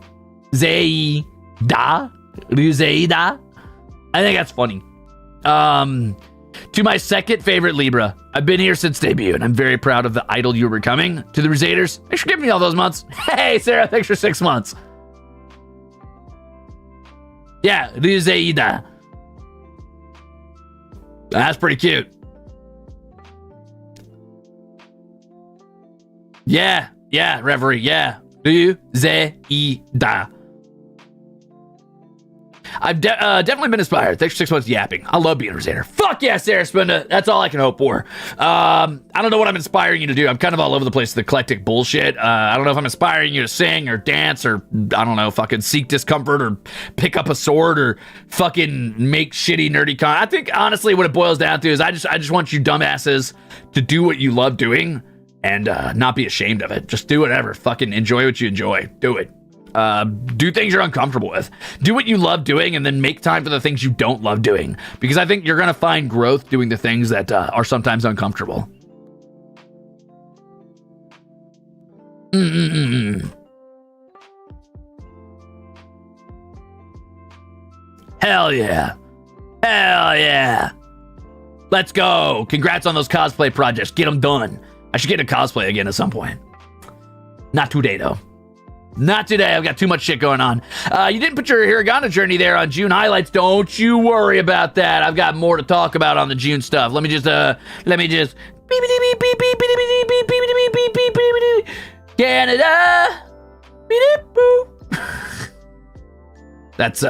Zei, Da, Ruzeida? I think that's funny. To my second favorite Libra. I've been here since debut, and I'm very proud of the idol you're becoming. To the Ruzaders, thanks for giving me all those months. Hey, Sarah, thanks for 6 months. Yeah, Ruzeida. That's pretty cute. Yeah, Reverie, yeah. Ruzeida. I've definitely been inspired. Thanks for 6 months yapping. I love being a Ruzader. Fuck yeah, Sarah Spinda. That's all I can hope for. I don't know what I'm inspiring you to do. I'm kind of all over the place with eclectic bullshit. I don't know if I'm inspiring you to sing or dance or, I don't know, fucking seek discomfort or pick up a sword or fucking make shitty nerdy content. I think, honestly, what it boils down to is I just want you dumbasses to do what you love doing and not be ashamed of it. Just do whatever. Fucking enjoy what you enjoy. Do it. Do things you're uncomfortable with. Do what you love doing and then make time for the things you don't love doing. Because I think you're going to find growth doing the things that are sometimes uncomfortable. Hell yeah. Hell yeah. Let's go. Congrats on those cosplay projects. Get them done. I should get a cosplay again at some point. Not today, though. Not today. I've got too much shit going on. You didn't put your Hiragana journey there on June highlights. Don't you worry about that. I've got more to talk about on the June stuff. Let me just Canada. That's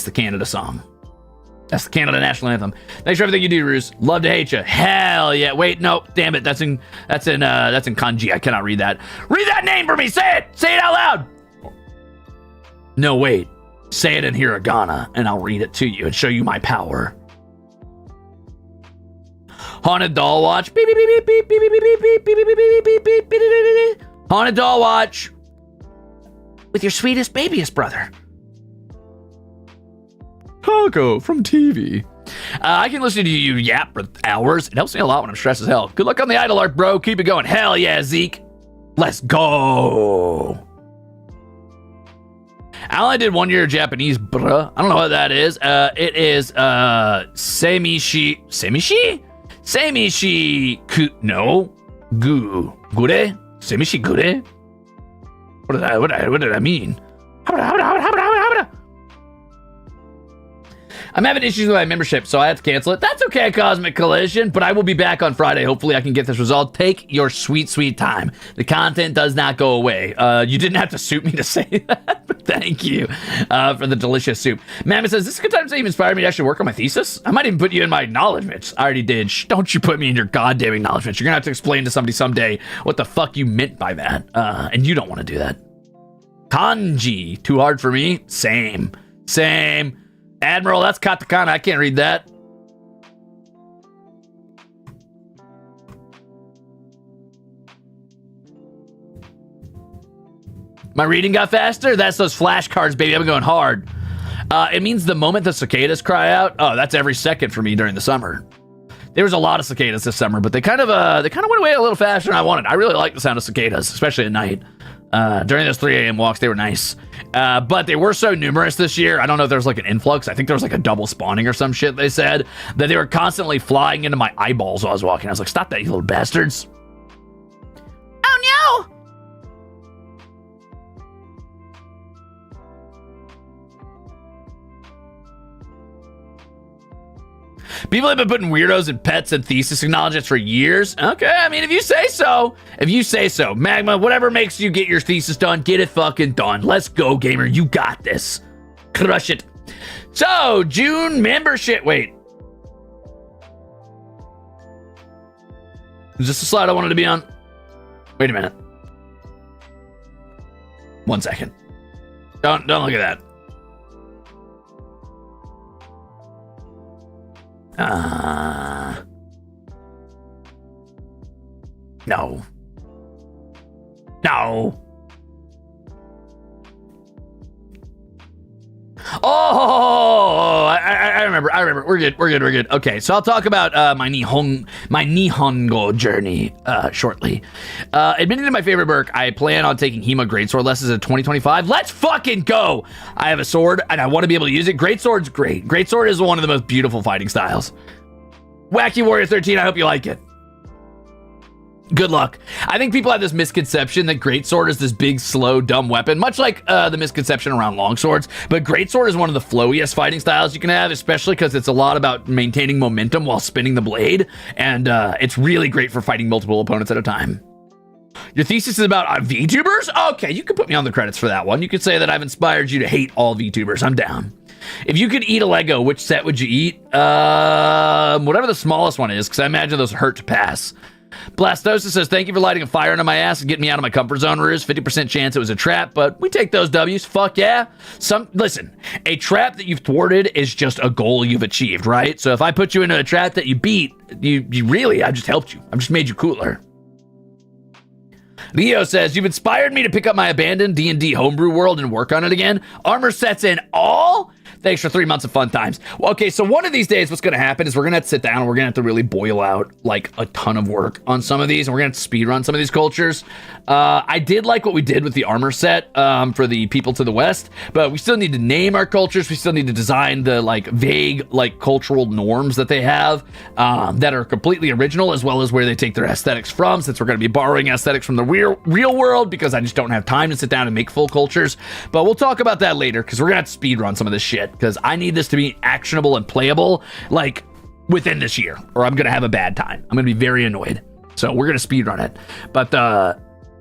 the Canada song. That's the Canada national anthem. Thanks for everything you do, Ruze. Love to hate you. Hell yeah. Wait, no, damn it. That's in kanji. I cannot read that. Read that name for me. Say it. Say it out loud. No, wait. Say it in hiragana, and I'll read it to you and show you my power. Haunted Doll Watch. Haunted Doll Watch. With your sweetest, babyest brother. Taco from TV. I can listen to you yap for hours. It helps me a lot when I'm stressed as hell. Good luck on the idol art, bro. Keep it going. Hell yeah, Zeke. Let's go. Alan did 1 year of Japanese, bruh. I don't know what that is. It is Semishi. Gure? Semishi Gure? What did I mean? I'm having issues with my membership, so I have to cancel it. That's okay, Cosmic Collision, but I will be back on Friday. Hopefully I can get this resolved. Take your sweet, sweet time. The content does not go away. You didn't have to suit me to say that, but thank you for the delicious soup. Mammoth says, this is a good time to say you inspired me to actually work on my thesis. I might even put you in my acknowledgements. I already did. Shh, don't you put me in your goddamn acknowledgements. You're going to have to explain to somebody someday what the fuck you meant by that. And you don't want to do that. Kanji, too hard for me? Same. Admiral, that's katakana. I can't read that. My reading got faster? That's those flashcards, baby. I'm going hard. It means the moment the cicadas cry out. Oh, that's every second for me during the summer. There was a lot of cicadas this summer, but they kind of went away a little faster than I wanted. I really like the sound of cicadas, especially at night. During those 3 a.m. walks, they were nice. But they were so numerous this year. I don't know if there's like an influx. I think there was like a double spawning or some shit, they said, that they were constantly flying into my eyeballs while I was walking. I was like, stop that, you little bastards. Oh, no. People have been putting weirdos and pets and thesis acknowledgements for years. Okay, I mean, if you say so. If you say so. Magma, whatever makes you get your thesis done, get it fucking done. Let's go, gamer. You got this. Crush it. So, June membership. Wait. Is this the slide I wanted to be on? Wait a minute. 1 second. Don't look at that. No. Oh, I remember. We're good. Okay, so I'll talk about my Nihongo journey shortly. Admitting to my favorite perk, I plan on taking Hema Greatsword lessons in 2025. Let's fucking go! I have a sword, and I want to be able to use it. Greatsword's great. Greatsword is one of the most beautiful fighting styles. Wacky Warrior 13, I hope you like it. Good luck. I think people have this misconception that Greatsword is this big, slow, dumb weapon, much like the misconception around longswords. But Greatsword is one of the flowiest fighting styles you can have, especially because it's a lot about maintaining momentum while spinning the blade. And it's really great for fighting multiple opponents at a time. Your thesis is about VTubers? Okay, you can put me on the credits for that one. You could say that I've inspired you to hate all VTubers. I'm down. If you could eat a Lego, which set would you eat? Whatever the smallest one is, because I imagine those hurt to pass. Blastosis says, thank you for lighting a fire under my ass and getting me out of my comfort zone, Ruze. 50% chance it was a trap, but we take those W's. Fuck yeah. Listen, a trap that you've thwarted is just a goal you've achieved, right? So if I put you into a trap that you beat, I just helped you. I've just made you cooler. Leo says, you've inspired me to pick up my abandoned D&D homebrew world and work on it again. Armor sets in all? Thanks for 3 months of fun times. Well, okay, so one of these days what's going to happen is we're going to have to sit down and we're going to have to really boil out like a ton of work on some of these, and we're going to have to speed run some of these cultures. I did like what we did with the armor set for the people to the west, but we still need to name our cultures. We still need to design the like vague like cultural norms that they have that are completely original, as well as where they take their aesthetics from, since we're going to be borrowing aesthetics from the real world, because I just don't have time to sit down and make full cultures. But we'll talk about that later, because we're going to have to speed run some of this shit, because I need this to be actionable and playable like within this year, or I'm going to have a bad time. I'm going to be very annoyed. So we're going to speed run it. But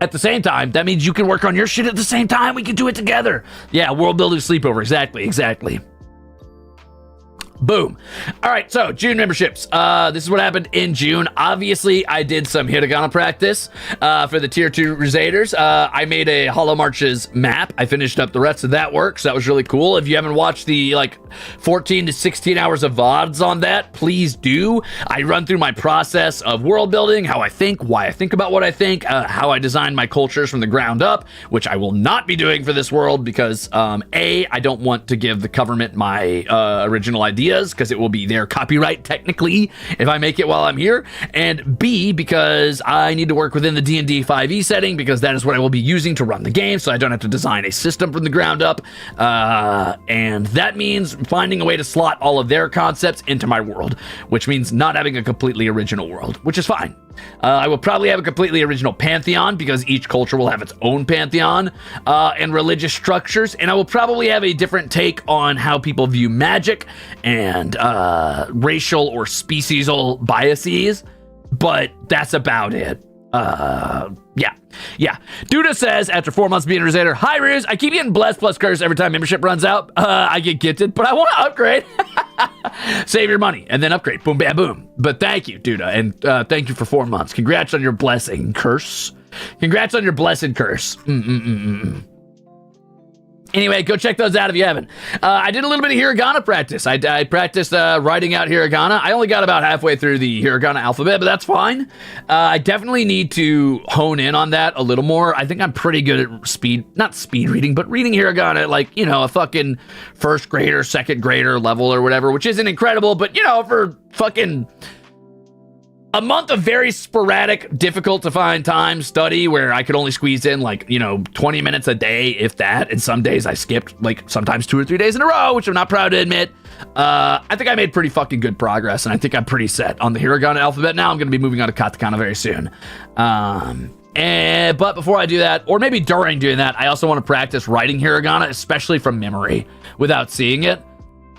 at the same time, that means you can work on your shit at the same time. We can do it together. Yeah, world building sleepover. Exactly. Boom. All right, so June memberships. This is what happened in June. Obviously, I did some Hiragana practice for the Tier 2 Ruzeters. I made a Hollow Marches map. I finished up the rest of that work, so that was really cool. If you haven't watched the 14 to 16 hours of VODs on that, please do. I run through my process of world building, how I think, why I think about what I think, how I design my cultures from the ground up, which I will not be doing for this world because, A, I don't want to give the government my original ideas, because it will be their copyright technically if I make it while I'm here, and B, because I need to work within the D&D 5e setting, because that is what I will be using to run the game, so I don't have to design a system from the ground up, and that means finding a way to slot all of their concepts into my world, which means not having a completely original world, which is fine. I will probably have a completely original pantheon, because each culture will have its own pantheon and religious structures, and I will probably have a different take on how people view magic and racial or speciesal biases, but that's about it. Yeah. Duda says, after 4 months being a Ruzeter, hi Ruze, I keep getting blessed plus curse every time membership runs out. I get gifted, but I want to upgrade. Save your money and then upgrade. Boom, bam, boom. But thank you, Duda, and thank you for 4 months. Congrats on your blessing curse. Congrats on your blessed curse. Anyway, go check those out if you haven't. I did a little bit of hiragana practice. I practiced writing out hiragana. I only got about halfway through the hiragana alphabet, but that's fine. I definitely need to hone in on that a little more. I think I'm pretty good at not speed reading, but reading hiragana at like, you know, a fucking first grader, second grader level or whatever, which isn't incredible, but you know, for fucking a month of very sporadic, difficult to find time study where I could only squeeze in like, you know, 20 minutes a day, if that. And some days I skipped like sometimes 2 or 3 days in a row, which I'm not proud to admit. I think I made pretty fucking good progress, and I think I'm pretty set on the hiragana alphabet. Now I'm going to be moving on to katakana very soon. But before I do that, or maybe during doing that, I also want to practice writing hiragana, especially from memory without seeing it.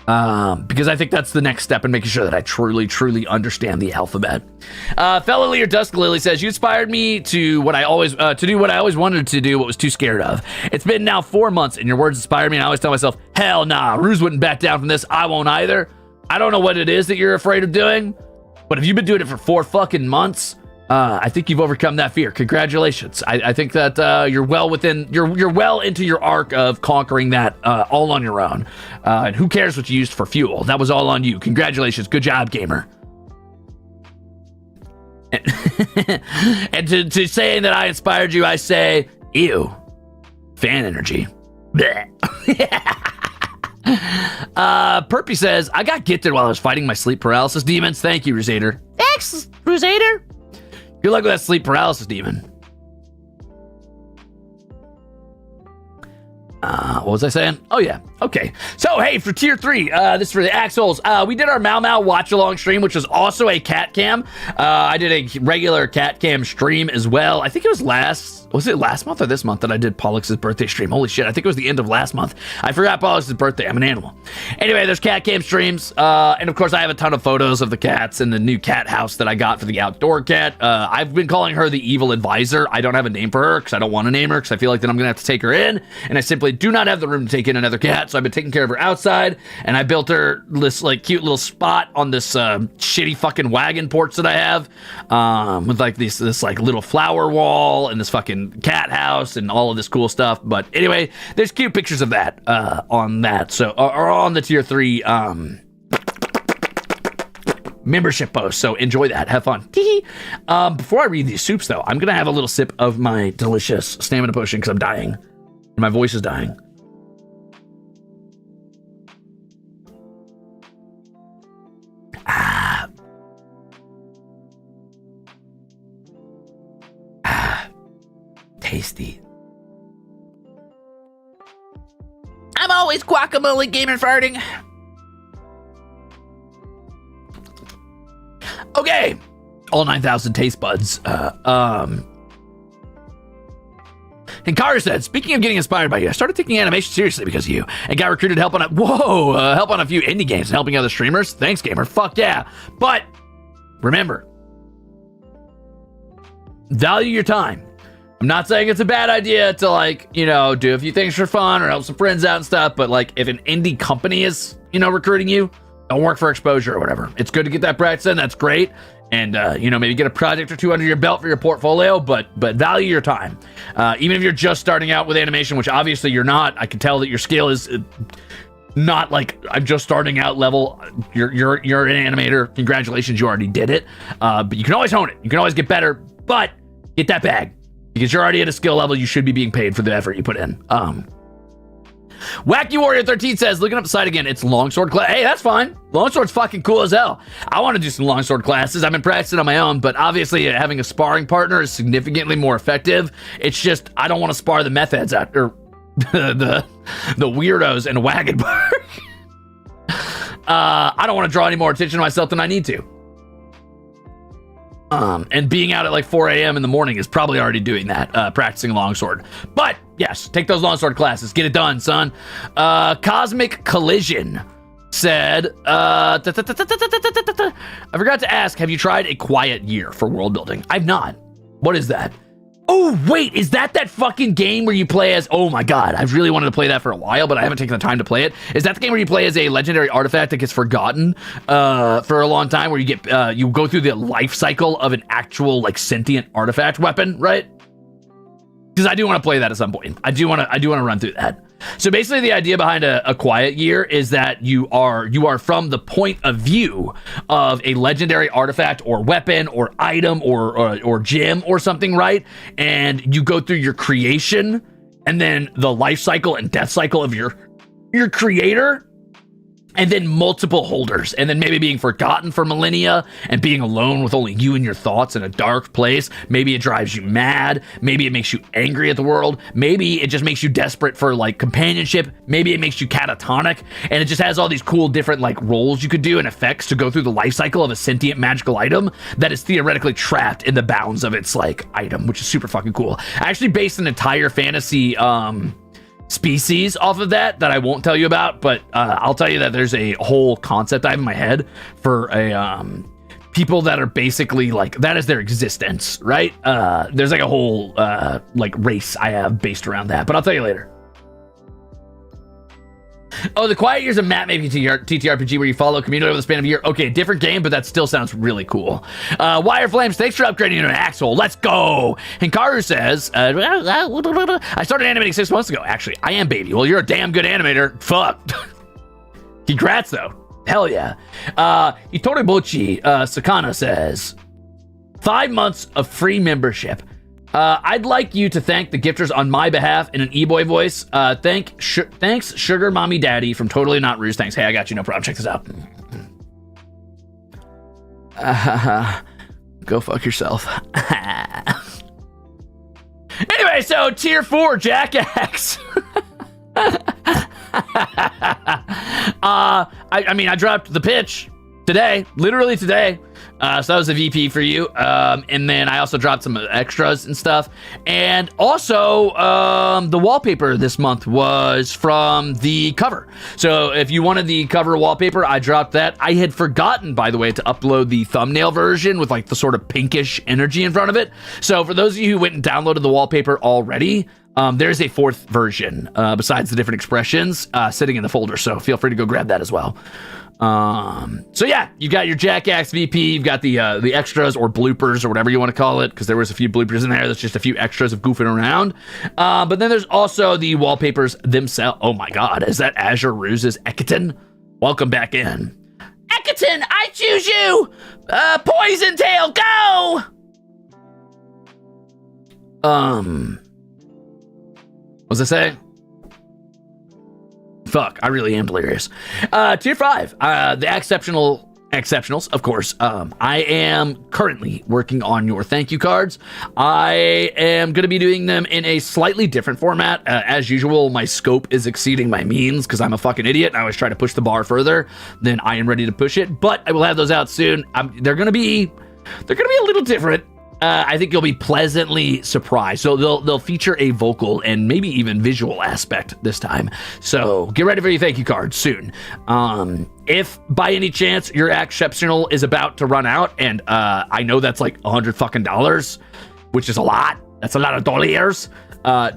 Because I think that's the next step in making sure that I truly understand the alphabet. Fellow leader Dusk Lily says, you inspired me to do what I always wanted to do, but was too scared of. It's been now 4 months, and your words inspired me, and I always tell myself, hell nah, Ruze wouldn't back down from this. I won't either. I don't know what it is that you're afraid of doing, but if you've been doing it for 4 fucking months, I think you've overcome that fear. Congratulations. I think that you're well into your arc of conquering that all on your own. And who cares what you used for fuel? That was all on you. Congratulations. Good job, gamer. And to saying that I inspired you, I say, ew. Fan energy. Perpy says, I got gifted while I was fighting my sleep paralysis demons. Thank you, Ruzader. Thanks, Ruzader. Good luck with that sleep paralysis demon. What was I saying? Oh, yeah. Okay. So, hey, for tier 3, this is for the Axholes. We did our Mau Mau watch-along stream, which was also a cat cam. I did a regular cat cam stream as well. I think it was last month or this month that I did Pollux's birthday stream? Holy shit, I think it was the end of last month. I forgot Pollux's birthday. I'm an animal. Anyway, there's cat cam streams. And of course, I have a ton of photos of the cats and the new cat house that I got for the outdoor cat. I've been calling her the evil advisor. I don't have a name for her because I don't want to name her because I feel like that I'm going to have to take her in. And I simply do not have the room to take in another cat. So I've been taking care of her outside. And I built her this like cute little spot on this shitty fucking wagon porch that I have with like this like little flower wall and this fucking cat house and all of this cool stuff. But anyway, there's cute pictures of that on that, so or on the tier 3 membership post, so enjoy that, have fun. Before I read these soups though, I'm gonna have a little sip of my delicious stamina potion because I'm dying. My voice is dying. Tasty. I'm always guacamole gamer farting. Okay. All 9,000 taste buds. Hikaru said, speaking of getting inspired by you, I started taking animation seriously because of you and got recruited to help on a few indie games and helping other streamers. Thanks, gamer. Fuck yeah. But remember, value your time. I'm not saying it's a bad idea to like, you know, do a few things for fun or help some friends out and stuff. But like if an indie company is, you know, recruiting you, don't work for exposure or whatever. It's good to get that practice in. That's great. And, you know, maybe get a project or two under your belt for your portfolio, but value your time. Even if you're just starting out with animation, which obviously you're not. I can tell that your skill is not like I'm just starting out level. You're an animator. Congratulations, you already did it. But you can always hone it. You can always get better, but get that bag. Because you're already at a skill level, you should be being paid for the effort you put in. Wacky Warrior 13 says, looking up the site again, it's longsword class. Hey, that's fine. Longsword's fucking cool as hell. I want to do some longsword classes. I've been practicing on my own, but obviously having a sparring partner is significantly more effective. It's just, I don't want to spar the meth heads out, or the weirdos in a wagon park. I don't want to draw any more attention to myself than I need to. And being out at like 4 a.m. in the morning is probably already doing that, practicing longsword. But yes, take those longsword classes. Get it done, son. Cosmic Collision said, I forgot to ask, have you tried A Quiet Year for world building? I've not. What is that? Oh, wait, is that fucking game where you play as, oh my God, I've really wanted to play that for a while, but I haven't taken the time to play it. Is that the game where you play as a legendary artifact that gets forgotten for a long time, where you get, you go through the life cycle of an actual like sentient artifact weapon, right? Because I do want to play that at some point. I do want to run through that. So basically the idea behind a quiet year is that you are from the point of view of a legendary artifact or weapon or item or gem or something, right? And you go through your creation and then the life cycle and death cycle of your creator, and then multiple holders, and then maybe being forgotten for millennia and being alone with only you and your thoughts in a dark place. Maybe it drives you mad. Maybe it makes you angry at the world. Maybe it just makes you desperate for like companionship. Maybe it makes you catatonic, and it just has all these cool different like roles you could do and effects to go through the life cycle of a sentient magical item that is theoretically trapped in the bounds of its like item, which is super fucking cool. I actually based an entire fantasy species off of that I won't tell you about, but I'll tell you that there's a whole concept I have in my head for a people that are basically like that is their existence, right? There's like a whole like race I have based around that, but I'll tell you later. Oh, the Quiet Year's a map maybe TTRPG where you follow a community over the span of a year. Okay, different game, but that still sounds really cool. Wire Flames, thanks for upgrading into an Axel. Let's go. Hikaru says, I started animating 6 months ago. Actually, I am, baby. Well, you're a damn good animator. Fuck. Congrats, though. Hell yeah. Hitoribochi Sakana says, 5 months of free membership. I'd like you to thank the gifters on my behalf in an e-boy voice. Thanks, Sugar Mommy Daddy from Totally Not Ruze. Thanks. Hey, I got you. No problem. Check this out. Go fuck yourself. Anyway, so tier 4, Jackaxe. I mean, I dropped the pitch today, literally today. So that was a VP for you. And then I also dropped some extras and stuff. And also, the wallpaper this month was from the cover. So if you wanted the cover wallpaper, I dropped that. I had forgotten, by the way, to upload the thumbnail version with like the sort of pinkish energy in front of it. So for those of you who went and downloaded the wallpaper already, there's a 4th version besides the different expressions sitting in the folder. So feel free to go grab that as well. So yeah, you got your Jackaxe VP, you've got the extras or bloopers or whatever you want to call it, because there was a few bloopers in there. That's just a few extras of goofing around. But then there's also the wallpapers themselves. Oh my god, is that Azure Ruze's Ekaton? Welcome back in. Ekaton, I choose you! Poison Tail, go! What was I saying? Fuck, I really am delirious. Tier 5, the exceptionals, of course. I am currently working on your thank you cards. I am going to be doing them in a slightly different format. As usual, my scope is exceeding my means because I'm a fucking idiot and I always try to push the bar further than I am ready to push it. But I will have those out soon. They're going to be a little different. I think you'll be pleasantly surprised. So they'll feature a vocal and maybe even visual aspect this time. So get ready for your thank you card soon. If by any chance your exceptional is about to run out, and I know that's like $100 fucking, which is a lot. That's a lot of dollars.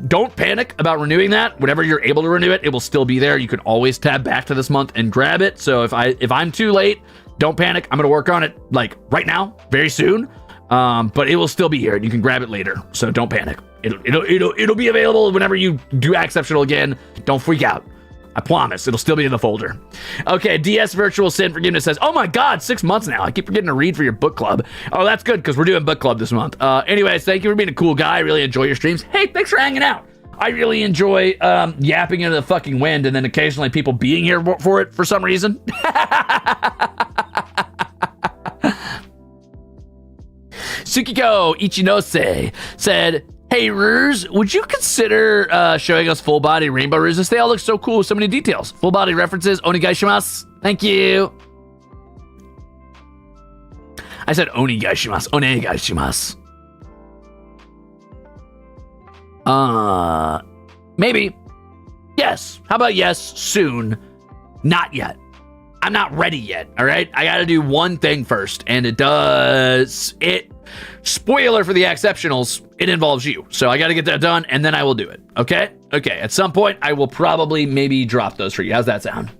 Don't panic about renewing that. Whenever you're able to renew it, it will still be there. You can always tab back to this month and grab it. So if I'm too late, don't panic. I'm gonna work on it like right now, very soon. But it will still be here and you can grab it later. So don't panic. It'll be available whenever you do exceptional again. Don't freak out. I promise it'll still be in the folder. Okay, DS Virtual Sin Forgiveness says, oh my god, 6 months now. I keep forgetting to read for your book club. Oh, that's good because we're doing book club this month. Anyways, thank you for being a cool guy. I really enjoy your streams. Hey, thanks for hanging out. I really enjoy yapping into the fucking wind and then occasionally people being here for it for some reason. Tsukiko Ichinose said, hey, Ruze, would you consider showing us full body rainbow Ruzes? They all look so cool with so many details. Full body references, onegaishimasu. Thank you. I said onegaishimasu, onegaishimasu. Maybe. Yes. How about yes, soon? Not yet. I'm not ready yet, all right? I gotta do one thing first, and spoiler for the exceptionals, it involves you. So I gotta get that done, and then I will do it, okay? Okay, at some point, I will probably maybe drop those for you. How's that sound?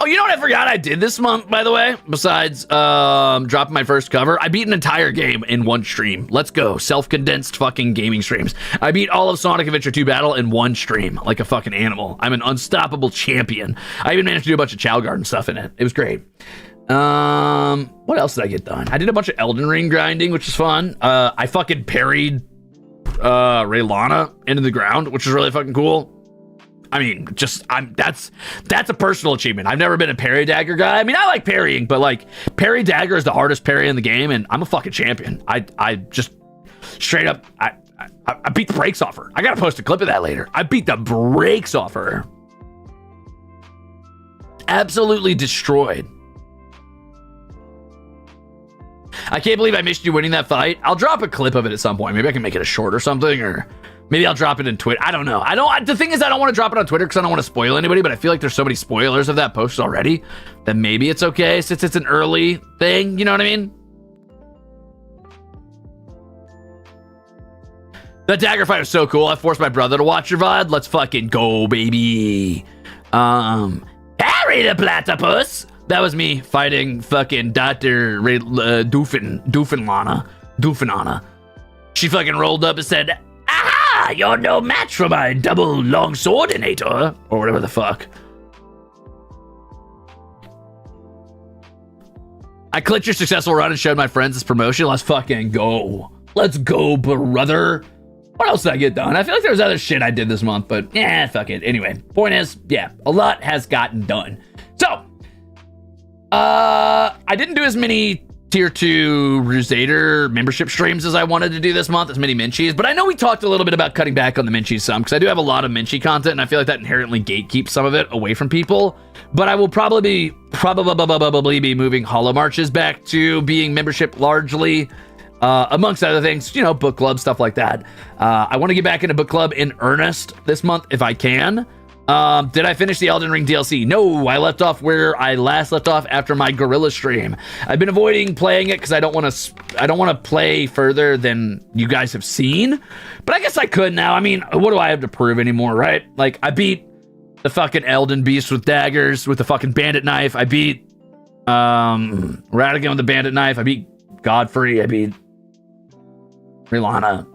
Oh, you know what I forgot I did this month, by the way? Besides dropping my first cover, I beat an entire game in one stream. Let's go. Self-condensed fucking gaming streams. I beat all of Sonic Adventure 2 Battle in one stream, like a fucking animal. I'm an unstoppable champion. I even managed to do a bunch of Chow Garden stuff in it. It was great. What else did I get done? I did a bunch of Elden Ring grinding, which is fun. I fucking parried Raylana into the ground, which is really fucking cool. I mean, that's a personal achievement. I've never been a parry dagger guy. I mean, I like parrying, but like parry dagger is the hardest parry in the game, and I'm a fucking champion. I just straight up, I beat the brakes off her. I gotta post a clip of that later. I beat the brakes off her. Absolutely destroyed. I can't believe I missed you winning that fight. I'll drop a clip of it at some point. Maybe I can make it a short or something, or maybe I'll drop it in Twitter. I don't know. The thing is, I don't want to drop it on Twitter because I don't want to spoil anybody, but I feel like there's so many spoilers of that post already that maybe it's okay since it's an early thing. You know what I mean? That dagger fight was so cool. I forced my brother to watch your VOD. Let's fucking go, baby. Harry the platypus. That was me fighting fucking Dr. Doofenana. She fucking rolled up and said, "Aha! You're no match for my double long swordinator," or whatever the fuck. I clicked your successful run and showed my friends this promotion. Let's fucking go. Let's go, brother. What else did I get done? I feel like there was other shit I did this month, but yeah, fuck it. Anyway, point is, yeah, a lot has gotten done. So, I didn't do as many tier 2 Ruzader membership streams as I wanted to do this month, as many Minchies, but I know we talked a little bit about cutting back on the Minchies some, because I do have a lot of Minchie content, and I feel like that inherently gatekeeps some of it away from people, but I will probably be moving Hollow Marches back to being membership largely, amongst other things, you know, book club, stuff like that. I want to get back into book club in earnest this month if I can. Did I finish the Elden Ring DLC? No, I left off where I last left off after my Gorilla stream. I've been avoiding playing it because I don't want to play further than you guys have seen, but I guess I could now. I mean, what do I have to prove anymore, right? Like, I beat the fucking Elden Beast with daggers, with the fucking bandit knife. I beat, Radigan with the bandit knife. I beat Godfrey. I beat Raylana.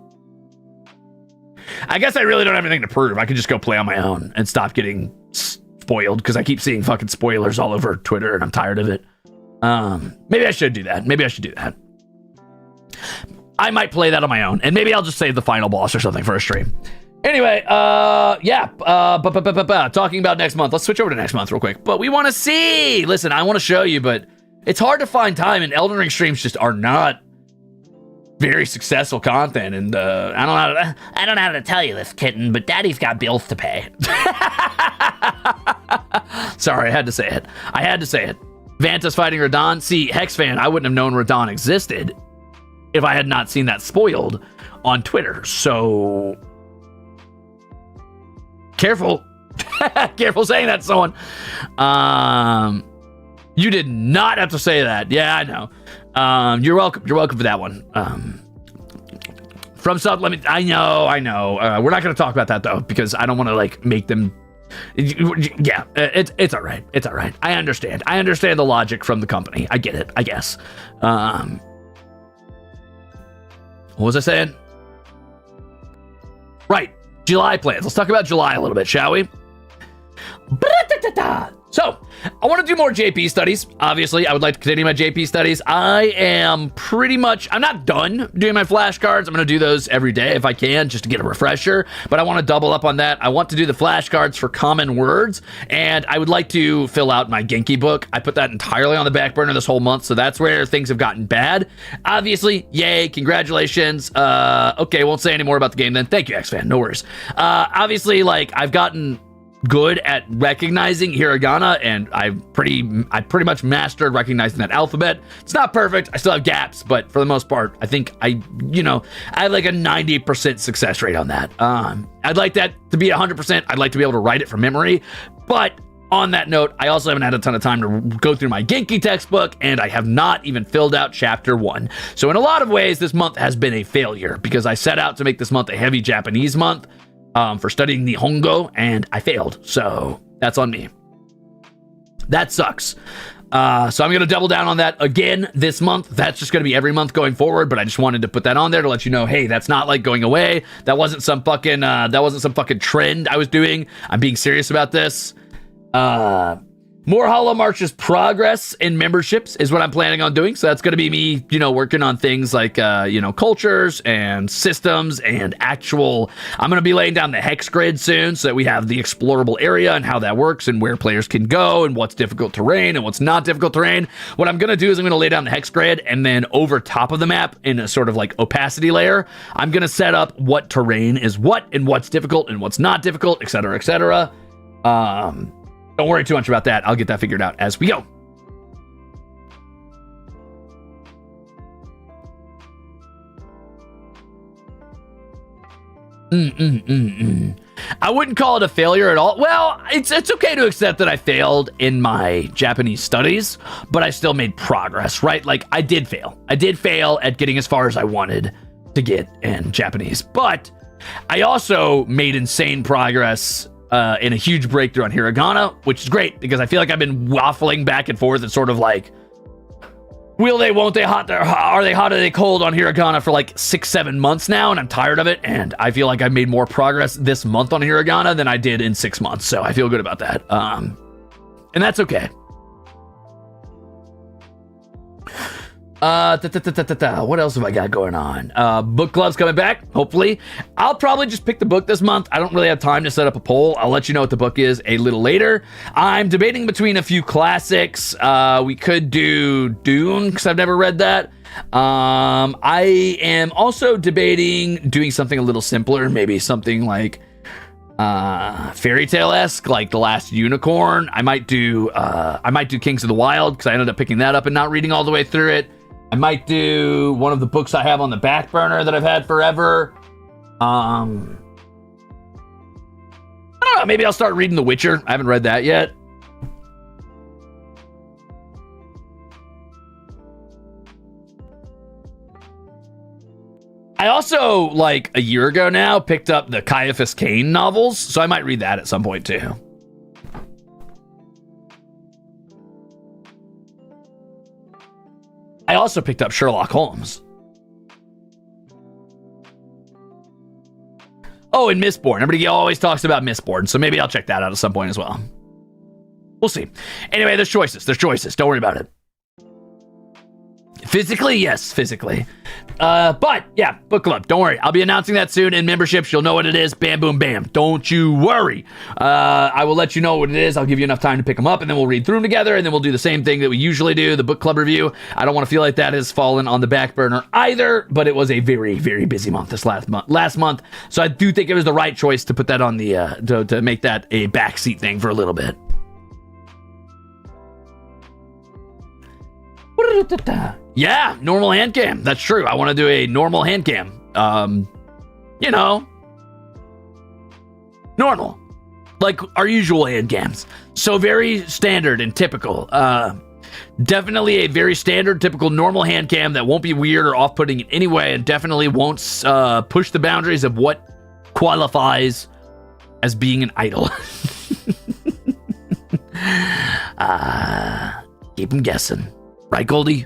I guess I really don't have anything to prove. I could just go play on my own and stop getting spoiled because I keep seeing fucking spoilers all over Twitter and I'm tired of it. Maybe I should do that. I might play that on my own and maybe I'll just save the final boss or something for a stream. Anyway, talking about next month. Let's switch over to next month real quick. But we want to see. Listen, I want to show you, but it's hard to find time, and Elden Ring streams just are not very successful content, and I don't know how to tell you this, kitten, but Daddy's got bills to pay. Sorry, I had to say it. Vanta's fighting Radon. See, Hex fan, I wouldn't have known Radon existed if I had not seen that spoiled on Twitter. So careful, careful saying that to someone. You did not have to say that. Yeah, I know. You're welcome. You're welcome for that one. From South Limit. I know. We're not going to talk about that though, because I don't want to like make them. Yeah, it's all right. It's all right. I understand. I understand the logic from the company. I get it, I guess. What was I saying? Right. July plans. Let's talk about July a little bit, shall we? So, I want to do more JP studies. Obviously, I would like to continue my JP studies. I'm not done doing my flashcards. I'm going to do those every day if I can, just to get a refresher. But I want to double up on that. I want to do the flashcards for common words. And I would like to fill out my Genki book. I put that entirely on the back burner this whole month. So that's where things have gotten bad. Obviously, yay, congratulations. Okay, won't say any more about the game then. Thank you, X-Fan. No worries. Obviously, like, I've gotten good at recognizing hiragana, and I pretty much mastered recognizing that alphabet. It's not perfect. I still have gaps, but for the most part, I think I have like a 90% success rate on that. I'd like that to be 100%. I'd like to be able to write it from memory, but on that note, I also haven't had a ton of time to go through my Genki textbook, and I have not even filled out chapter 1. So in a lot of ways, this month has been a failure because I set out to make this month a heavy Japanese month for studying Nihongo, and I failed. So that's on me. That sucks. So I'm going to double down on that again this month. That's just going to be every month going forward, but I just wanted to put that on there to let you know, hey, that's not like going away. That wasn't some fucking trend I was doing. I'm being serious about this. More Holo Marches progress in memberships is what I'm planning on doing. So that's going to be me, working on things like, cultures and systems and actual. I'm going to be laying down the hex grid soon so that we have the explorable area and how that works and where players can go and what's difficult terrain and what's not difficult terrain. What I'm going to do is I'm going to lay down the hex grid, and then over top of the map in a sort of like opacity layer, I'm going to set up what terrain is what and what's difficult and what's not difficult, et cetera, et cetera. Don't worry too much about that. I'll get that figured out as we go. I wouldn't call it a failure at all. Well, it's okay to accept that I failed in my Japanese studies, but I still made progress, right? Like, I did fail. I did fail at getting as far as I wanted to get in Japanese, but I also made insane progress in a huge breakthrough on hiragana, which is great because I feel like I've been waffling back and forth and sort of like, will they, won't they, hot, are they hot, are they cold on hiragana for like 6-7 months now, and I'm tired of it, and I feel like I made more progress this month on hiragana than I did in 6 months, so I feel good about that, and that's okay. What else have I got going on? Book club's coming back, hopefully. I'll probably just pick the book this month. I don't really have time to set up a poll. I'll let you know what the book is a little later. I'm debating between a few classics. We could do Dune, because I've never read that. I am also debating doing something a little simpler, maybe something like fairy tale-esque, like The Last Unicorn. I might do Kings of the Wild, because I ended up picking that up and not reading all the way through it. I might do one of the books I have on the back burner that I've had forever. I don't know, maybe I'll start reading The Witcher. I haven't read that yet. I also, like a year ago now, picked up the Caiaphas Cain novels, so I might read that at some point too. I also picked up Sherlock Holmes. Oh, and Mistborn. Everybody always talks about Mistborn, so maybe I'll check that out at some point as well. We'll see. Anyway, there's choices. Don't worry about it. Physically, yes, physically. But yeah, book club. Don't worry. I'll be announcing that soon in memberships. You'll know what it is. Bam, boom, bam. Don't you worry. I will let you know what it is. I'll give you enough time to pick them up, and then we'll read through them together, and then we'll do the same thing that we usually do, the book club review. I don't want to feel like that has fallen on the back burner either, but it was a very, very busy month this last month. So I do think it was the right choice to put that on the to make that a backseat thing for a little bit. Yeah, normal hand cam. That's true. I want to do a normal hand cam. Normal. Like our usual hand cams. So very standard and typical. Definitely a very standard, typical, normal hand cam that won't be weird or off-putting in any way, and definitely won't push the boundaries of what qualifies as being an idol. Keep them guessing. Right, Goldie?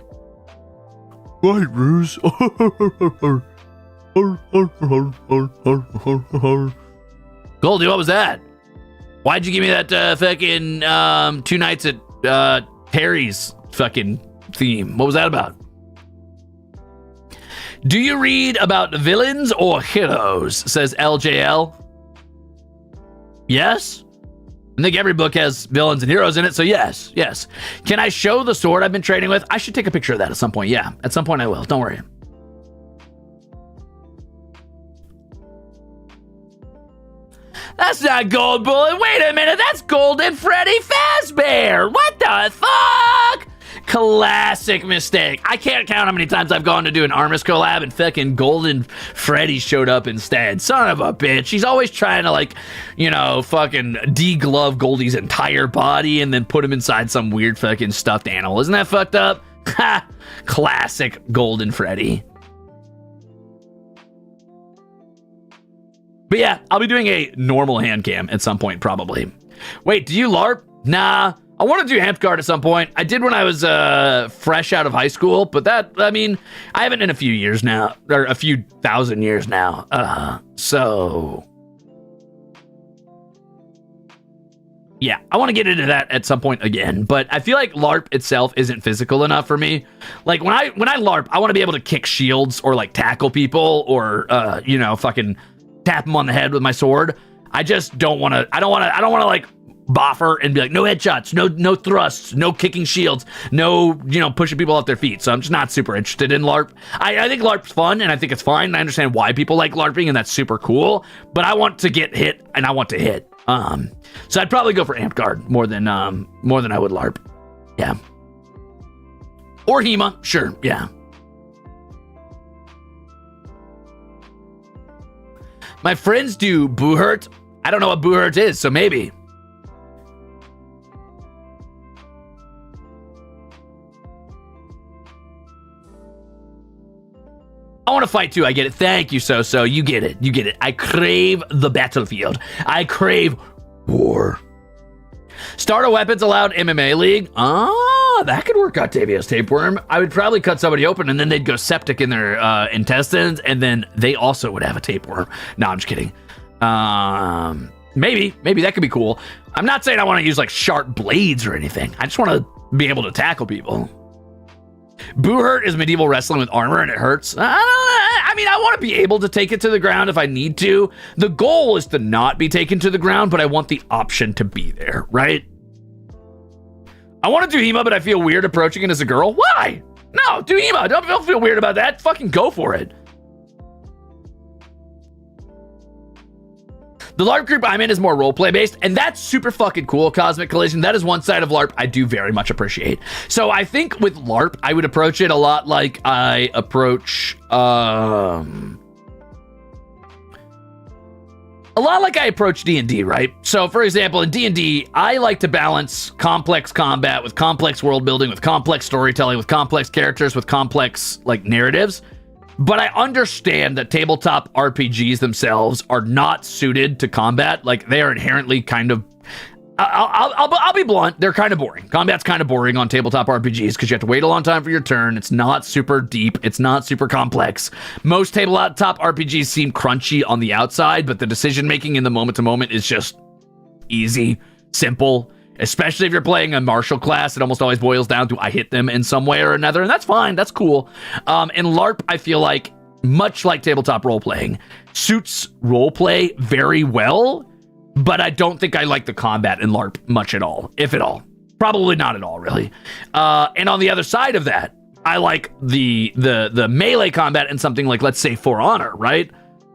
Right, Ruze. Goldie, what was that? Why'd you give me that fucking 2 nights at Terry's fucking theme? What was that about? Do you read about villains or heroes? Says LJL. Yes? I think every book has villains and heroes in it, so yes. Can I show the sword I've been trading with? I should take a picture of that at some point. Yeah, at some point I will. Don't worry. That's not Gold Bullet. Wait a minute. That's Golden Freddy Fazbear. What the fuck? Classic mistake. I can't count how many times I've gone to do an Armus collab and fucking Golden Freddy showed up instead. Son of a bitch. He's always trying to, like, fucking deglove Goldie's entire body and then put him inside some weird fucking stuffed animal. Isn't that fucked up? Ha! Classic Golden Freddy. But yeah, I'll be doing a normal hand cam at some point, probably. Wait, do you LARP? Nah. I want to do Amtgard at some point. I did when I was fresh out of high school, but that, I mean, I haven't in a few years now, or a few thousand years now. So yeah, I want to get into that at some point again, but I feel like LARP itself isn't physical enough for me. Like when I LARP, I want to be able to kick shields or like tackle people or you know, fucking tap them on the head with my sword. I just don't want to. I don't want to like boffer and be like, no headshots, no thrusts, no kicking shields, no, you know, pushing people off their feet. So I'm just not super interested in LARP. I think LARP's fun and I think it's fine. And I understand why people like LARPing and that's super cool, but I want to get hit and I want to hit. So I'd probably go for Amtgard more than I would LARP. Yeah. Or HEMA, sure, yeah. My friends do Boohurt. I don't know what Boohurt is, so maybe. I want to fight too. I get it. Thank you, So. You get it. You get it. I crave the battlefield. I crave war. Starter weapons allowed MMA League. Ah, that could work, Octavius Tapeworm. I would probably cut somebody open and then they'd go septic in their intestines and then they also would have a tapeworm. No, I'm just kidding. Maybe that could be cool. I'm not saying I want to use like sharp blades or anything. I just want to be able to tackle people. Boohurt is medieval wrestling with armor and it hurts. I mean, I want to be able to take it to the ground if I need to. The goal is to not be taken to the ground, but I want the option to be there, right? I want to do HEMA, but I feel weird approaching it as a girl. Why? No, do HEMA. Don't feel weird about that. Fucking go for it. The LARP group I'm in is more roleplay based, and that's super fucking cool, Cosmic Collision. That is one side of LARP I do very much appreciate. So I think with LARP, I would approach it a lot like I approach, D&D, right? So for example, in D&D, I like to balance complex combat with complex world building, with complex storytelling, with complex characters, with complex like narratives. But I understand that tabletop RPGs themselves are not suited to combat. Like they are inherently kind of, I'll be blunt, they're kind of boring. Combat's kind of boring on tabletop RPGs because you have to wait a long time for your turn. It's not super deep. It's not super complex. Most tabletop RPGs seem crunchy on the outside, but the decision making in the moment to moment is just easy, simple. Especially if you're playing a martial class, it almost always boils down to I hit them in some way or another, and that's fine, that's cool. And LARP, I feel like, much like tabletop role-playing, suits role-play very well, but I don't think I like the combat in LARP much at all, if at all. Probably not at all, really. And on the other side of that, I like the melee combat in something like, let's say, For Honor, right?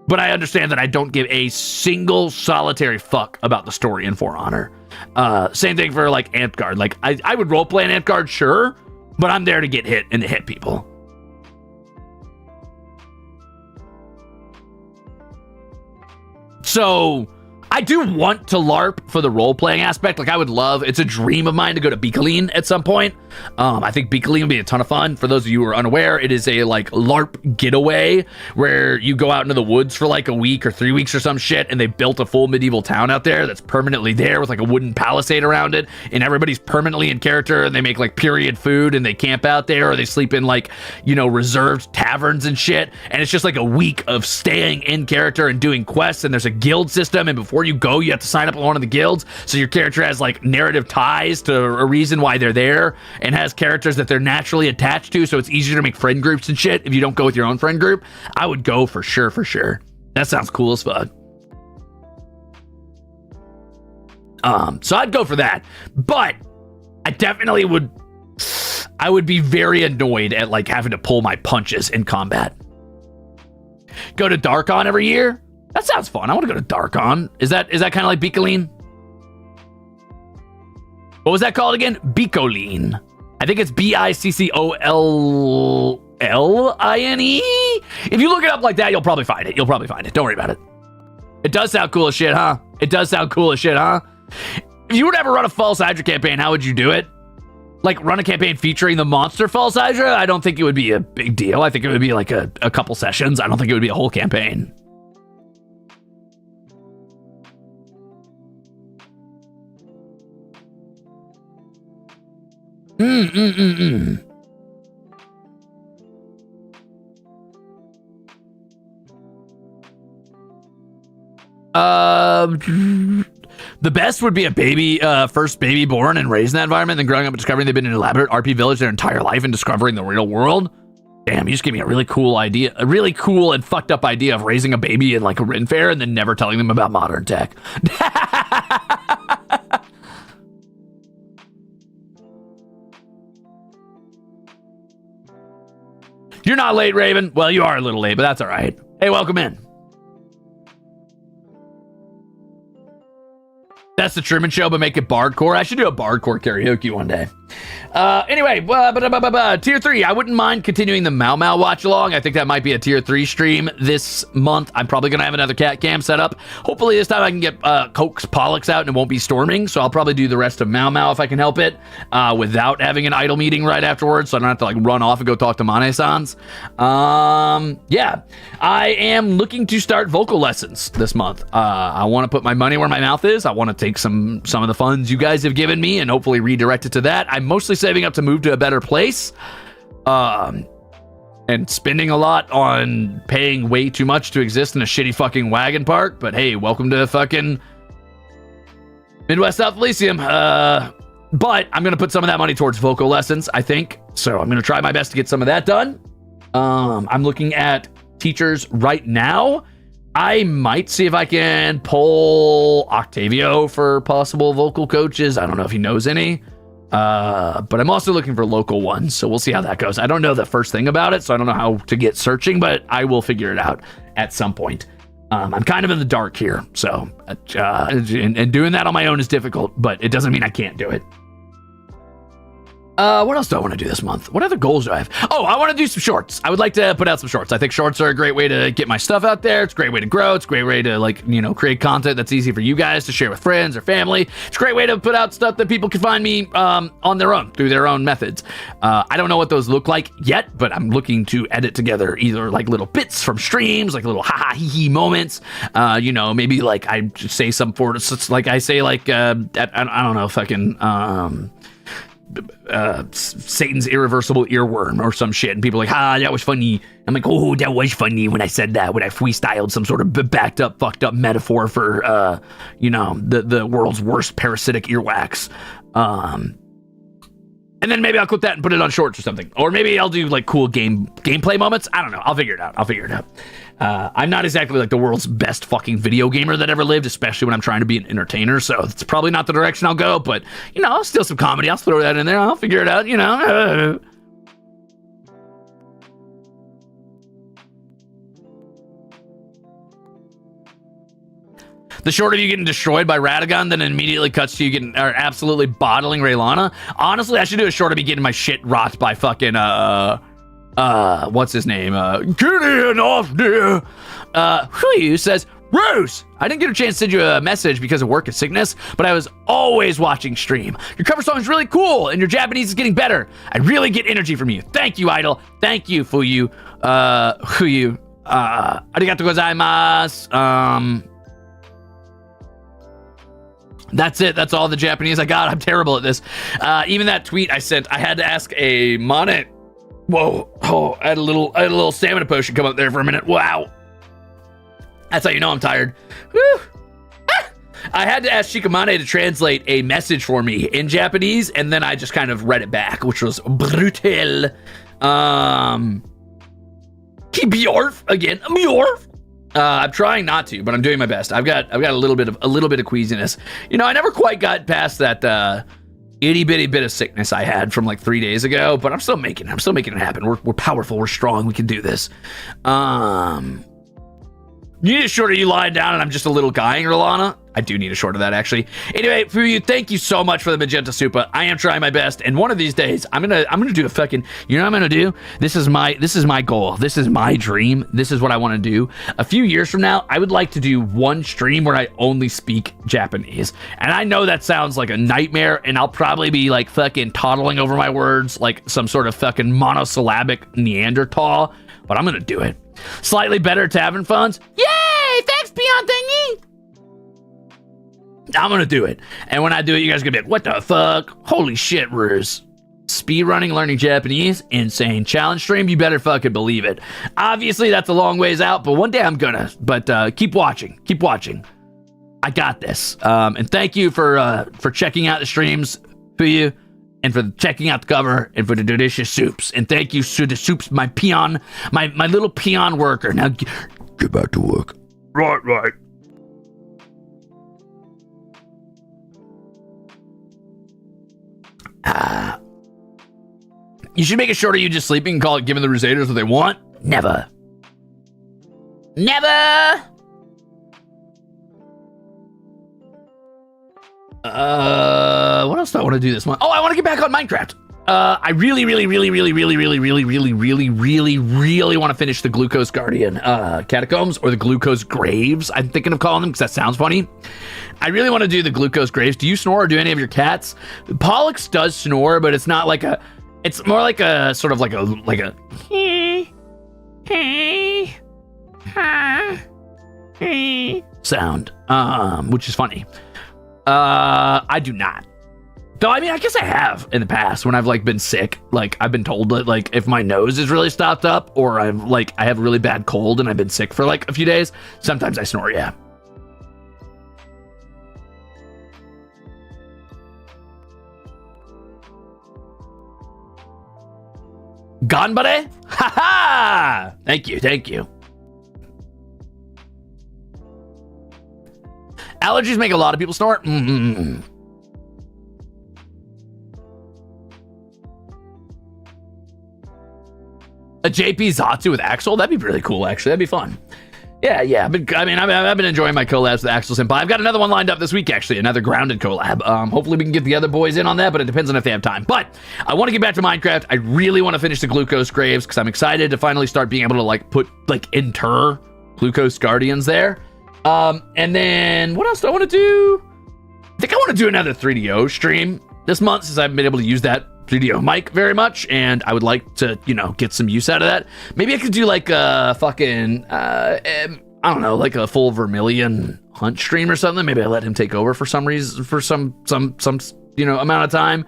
But I understand that I don't give a single solitary fuck about the story in For Honor. Same thing for like Amtgard. Like I would roleplay an Amtgard, sure, but I'm there to get hit and to hit people. So I do want to LARP for the role-playing aspect. Like I would love, it's a dream of mine to go to Beakeline at some point. I think Beakeline would be a ton of fun. For those of you who are unaware, it is a like LARP getaway where you go out into the woods for like a week or 3 weeks or some shit, and they built a full medieval town out there that's permanently there with like a wooden palisade around it, and everybody's permanently in character, and they make like period food, and they camp out there, or they sleep in like, you know, reserved taverns and shit, and it's just like a week of staying in character and doing quests, and there's a guild system, and before you go, you have to sign up with one of the guilds, so your character has like narrative ties to a reason why they're there, and has characters that they're naturally attached to, so it's easier to make friend groups and shit if you don't go with your own friend group. I would go for sure. That sounds cool as fuck. So I'd go for that, but I definitely would, I would be very annoyed at like having to pull my punches in combat. Go to Darkon every year? That sounds fun. I want to go to Darkon. Is that kind of like Beakeline? What was that called again? Beakeline. I think it's Biccoline. If you look it up like that, you'll probably find it. Don't worry about it. It does sound cool as shit, huh? If you were to ever run a False Hydra campaign, how would you do it? Like run a campaign featuring the monster False Hydra? I don't think it would be a big deal. I think it would be like a couple sessions. I don't think it would be a whole campaign. The best would be a baby, first baby born and raised in that environment, then growing up and discovering they've been in an elaborate RP village their entire life and discovering the real world. Damn, you just gave me a really cool idea, a really cool and fucked up idea of raising a baby in like a Ren fair and then never telling them about modern tech. You're not late, Raven. Well, you are a little late, but that's all right. Hey, welcome in. That's the Truman Show, but make it bardcore. I should do a bardcore karaoke one day. Anyway, tier 3. I wouldn't mind continuing the Mau Mau watch along. I think that might be a tier 3 stream this month. I'm probably going to have another cat cam set up. Hopefully this time I can get Coke's Pollux out and it won't be storming. So I'll probably do the rest of Mau Mau if I can help it without having an idle meeting right afterwards. So I don't have to like run off and go talk to Mane-sans. Yeah, I am looking to start vocal lessons this month. I want to put my money where my mouth is. I want to take some of the funds you guys have given me and hopefully redirect it to that. I'm mostly saving up to move to a better place and spending a lot on paying way too much to exist in a shitty fucking wagon park. But hey, welcome to fucking Midwest South Elysium. But I'm going to put some of that money towards vocal lessons, I think. So I'm going to try my best to get some of that done. I'm looking at teachers right now. I might see if I can pull Octavio for possible vocal coaches. I don't know if he knows any. But I'm also looking for local ones, so we'll see how that goes. I don't know the first thing about it, so I don't know how to get searching, but I will figure it out at some point. I'm kind of in the dark here, so and doing that on my own is difficult, but it doesn't mean I can't do it. What else do I want to do this month? What other goals do I have? Oh, I want to do some shorts. I would like to put out some shorts. I think shorts are a great way to get my stuff out there. It's a great way to grow. It's a great way to, like, you know, create content that's easy for you guys to share with friends or family. It's a great way to put out stuff that people can find me on their own, through their own methods. I don't know what those look like yet, but I'm looking to edit together either like little bits from streams, like little ha-ha hee-hee moments. You know, maybe like I say some for, like I say like, I don't know, fucking, Satan's irreversible earworm or some shit, and people are like, that was funny. I'm like, oh, that was funny when I said that, when I freestyled some sort of backed up, fucked up metaphor for, you know, the world's worst parasitic earwax. And then maybe I'll clip that and put it on shorts or something. Or maybe I'll do like cool gameplay moments. I don't know. I'll figure it out. I'm not exactly like the world's best fucking video gamer that ever lived, especially when I'm trying to be an entertainer. So it's probably not the direction I'll go, but you know, I'll steal some comedy. I'll throw that in there. I'll figure it out, you know. The short of you getting destroyed by Radagon, then immediately cuts to you getting absolutely bottling Raylana. Honestly, I should do a short of me getting my shit rocked by fucking what's his name? Gideon off there. Who says, Ruze, I didn't get a chance to send you a message because of work and sickness, but I was always watching stream. Your cover song is really cool, and your Japanese is getting better. I really get energy from you. Thank you, Idol. Thank you, Fuyu. Fuyu. Arigato gozaimasu. That's it. That's all the Japanese I got. I'm terrible at this. Even that tweet I sent, I had to ask a Monet. Whoa. Oh, I had a little stamina potion come up there for a minute. Wow. That's how you know I'm tired. Whew. I had to ask Shikamane to translate a message for me in Japanese, and then I just kind of read it back, which was brutal. Bjorf again. Bjorf. I'm trying not to, but I'm doing my best. I've got a little bit of queasiness. You know, I never quite got past that itty bitty bit of sickness I had from like 3 days ago, but I'm still making it happen. We're powerful. We're strong. We can do this. You need a short of you lying down and I'm just a little guying, Rolana? I do need a short of that, actually. Anyway, Fuyu, thank you so much for the Magenta Supa. I am trying my best, and one of these days, I'm gonna do a fucking, you know what I'm gonna do? This is my goal. This is my dream. This is what I want to do. A few years from now, I would like to do one stream where I only speak Japanese. And I know that sounds like a nightmare, and I'll probably be like fucking toddling over my words like some sort of fucking monosyllabic Neanderthal, but I'm gonna do it. Slightly better tavern funds. Yay! Thanks, Beyond Thingy! I'm gonna do it. And when I do it, you guys are gonna be like, what the fuck? Holy shit, Ruze. Speedrunning, learning Japanese, insane challenge stream. You better fucking believe it. Obviously, that's a long ways out, but one day I'm gonna. But keep watching. Keep watching. I got this. And thank you for checking out the streams for you, and for checking out the cover, and for the delicious soups. And thank you to the soups, my peon, my little peon worker. Now get back to work. Right. You should make it shorter. You just sleeping and call it giving the Ruzeters what they want. Never. What else do I want to do this month? Oh, I want to get back on Minecraft. I really want to finish the Glucose Guardian Catacombs, or the Glucose Graves. I'm thinking of calling them because that sounds funny. I really want to do the Glucose Graves. Do you snore, or do any of your cats? Pollux does snore, but it's not like a. It's more like a sort of like a sound, which is funny. I do not. Though, I mean, I guess I have in the past when I've like been sick. Like, I've been told that like if my nose is really stopped up, or I have a really bad cold and I've been sick for like a few days, sometimes I snore. Yeah. Ganbare? Ha ha! Thank you. Allergies make a lot of people snort. A JP Zatsu with Axel? That'd be really cool, actually. That'd be fun. Yeah. I've been enjoying my collabs with Axel Senpai. I've got another one lined up this week, actually. Another grounded collab. Hopefully we can get the other boys in on that, but it depends on if they have time. But I want to get back to Minecraft. I really want to finish the Glucose Graves because I'm excited to finally start being able to inter Glucose Guardians there. And then what else do I want to do? I think I want to do another 3DO stream this month, since I haven't been able to use that 3DO mic very much, and I would like to, get some use out of that. Maybe I could do like a fucking, I don't know, like a full Vermilion hunt stream or something. Maybe I let him take over for some reason, for some amount of time.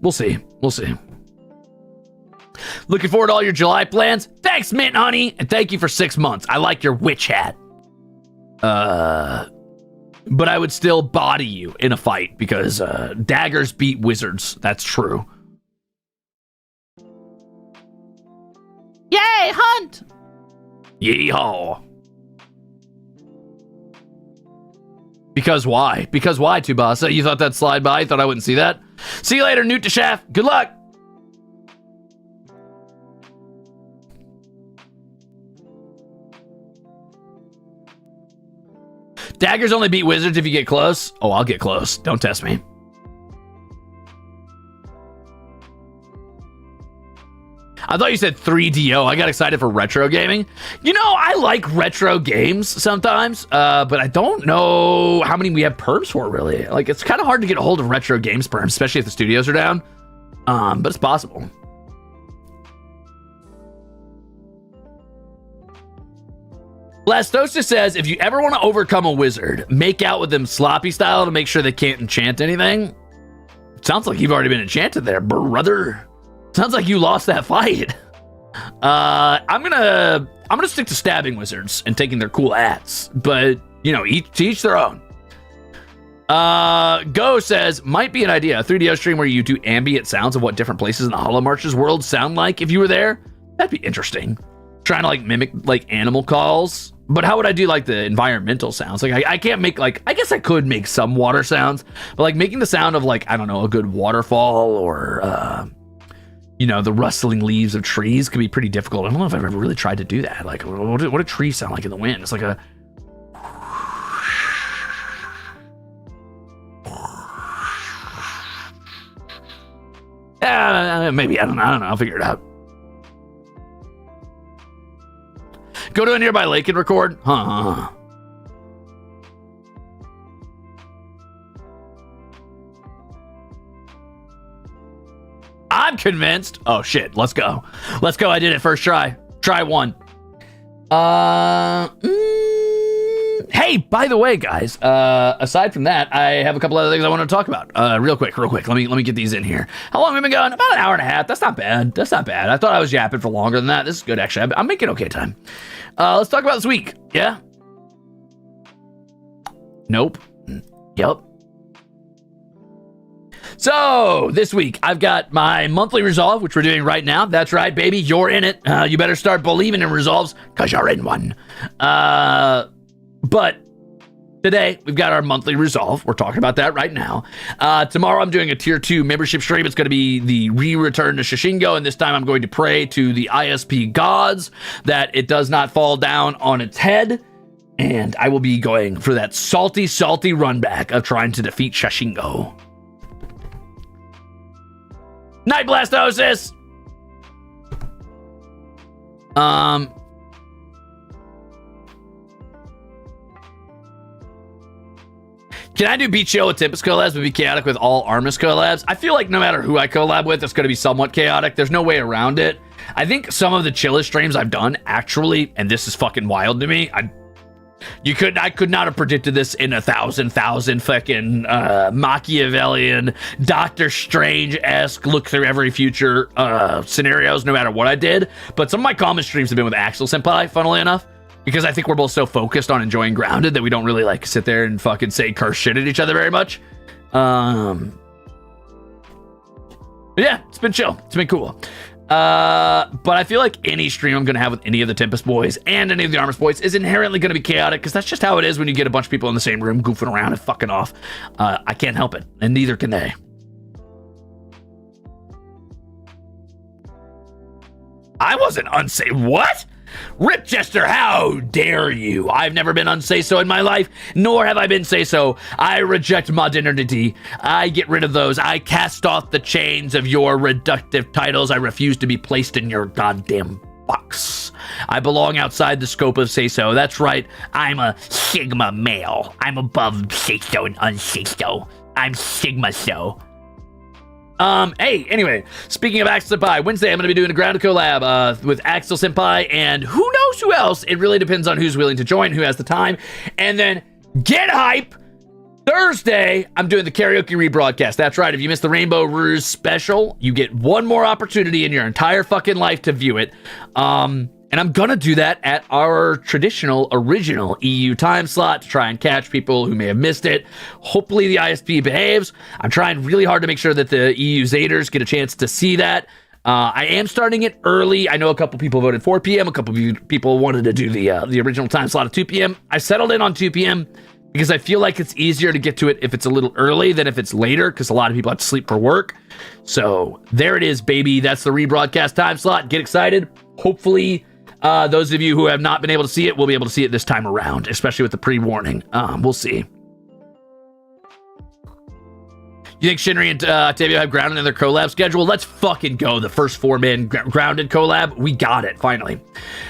We'll see. Looking forward to all your July plans. Thanks, Mint Honey, and thank you for 6 months. I like your witch hat. But I would still body you in a fight because daggers beat wizards. That's true. Yay, hunt! Yeehaw. Because why? Because why, Tubasa? You thought that'd slide by? You thought I wouldn't see that? See you later, Newt to Shaft. Good luck. Daggers only beat wizards if you get close. Oh, I'll get close. Don't test me. I thought you said 3DO. I got excited for retro gaming. I like retro games sometimes, but I don't know how many we have perms for, really. Like, it's kind of hard to get a hold of retro games perms, especially if the studios are down. But it's possible. Blastosis says, if you ever want to overcome a wizard, make out with them sloppy style to make sure they can't enchant anything. Sounds like you've already been enchanted there, brother. Sounds like you lost that fight. I'm gonna stick to stabbing wizards and taking their cool hats, but each their own. Go says, might be an idea, a 3DO stream where you do ambient sounds of what different places in the Hollow Marches world sound like if you were there. That'd be interesting. Trying to mimic animal calls. But how would I do the environmental sounds? I can't make I guess I could make some water sounds, but making the sound of I don't know, a good waterfall or the rustling leaves of trees could be pretty difficult. I don't know if I've ever really tried to do that. What do trees sound like in the wind? It's like a maybe I don't know. I'll figure it out. Go to a nearby lake and record? Huh. I'm convinced. Oh, shit. Let's go. I did it first try. Try one. Hey, Hey, by the way, guys, aside from that, I have a couple other things I want to talk about. Real quick. Let me get these in here. How long have we been going? About an hour and a half. That's not bad. I thought I was yapping for longer than that. This is good, actually. I'm making okay time. Let's talk about this week. Yeah? Nope. Yep. So, this week, I've got my monthly Ruzolve, which we're doing right now. That's right, baby. You're in it. You better start believing in Ruzolves, because you're in one. But today, we've got our monthly Ruzolve. We're talking about that right now. Tomorrow, I'm doing a Tier 2 membership stream. It's going to be the re-return to Shishingo, and this time I'm going to pray to the ISP gods that it does not fall down on its head. And I will be going for that salty, salty run back of trying to defeat Shishingo. Night Blastosis! Can I do Beat Chill with Tempest collabs but be chaotic with all Armus collabs? I feel like no matter who I collab with, it's going to be somewhat chaotic. There's no way around it. I think some of the chillest streams I've done, actually, and this is fucking wild to me, I could not have predicted this in a thousand fucking Machiavellian, Doctor Strange-esque look through every future scenarios, no matter what I did. But some of my common streams have been with Axel Senpai, funnily enough, because I think we're both so focused on enjoying Grounded that we don't really like sit there and fucking say curse shit at each other very much. But yeah, it's been chill. It's been cool. But I feel like any stream I'm going to have with any of the Tempest boys and any of the Armus boys is inherently going to be chaotic, because that's just how it is when you get a bunch of people in the same room goofing around and fucking off. I can't help it, and neither can they. I wasn't unsafe. What? Rip Jester, how dare you? I've never been unsay-so in my life, nor have I been say-so. I reject modernity. I get rid of those. I cast off the chains of your reductive titles. I refuse to be placed in your goddamn box. I belong outside the scope of say-so. That's right. I'm a Sigma male. I'm above say-so and unsay-so. I'm Sigma-so. Hey, anyway, speaking of Axel Senpai, Wednesday I'm going to be doing a Grounded collab with Axel Senpai and who knows who else. It really depends on who's willing to join, who has the time. And then get hype. Thursday, I'm doing the karaoke rebroadcast. That's right. If you missed the Rainbow Ruze special, you get one more opportunity in your entire fucking life to view it. And I'm going to do that at our traditional original EU time slot to try and catch people who may have missed it. Hopefully the ISP behaves. I'm trying really hard to make sure that the EU Zaders get a chance to see that. I am starting it early. I know a couple people voted 4 p.m. A couple people wanted to do the original time slot at 2 p.m. I settled in on 2 p.m. because I feel like it's easier to get to it if it's a little early than if it's later, because a lot of people have to sleep for work. So there it is, baby. That's the rebroadcast time slot. Get excited. Hopefully, those of you who have not been able to see it will be able to see it this time around, especially with the pre-warning. We'll see. You think Shinri and Octavio have Grounded in their collab schedule? Let's fucking go. The first 4-man Grounded collab. We got it, finally.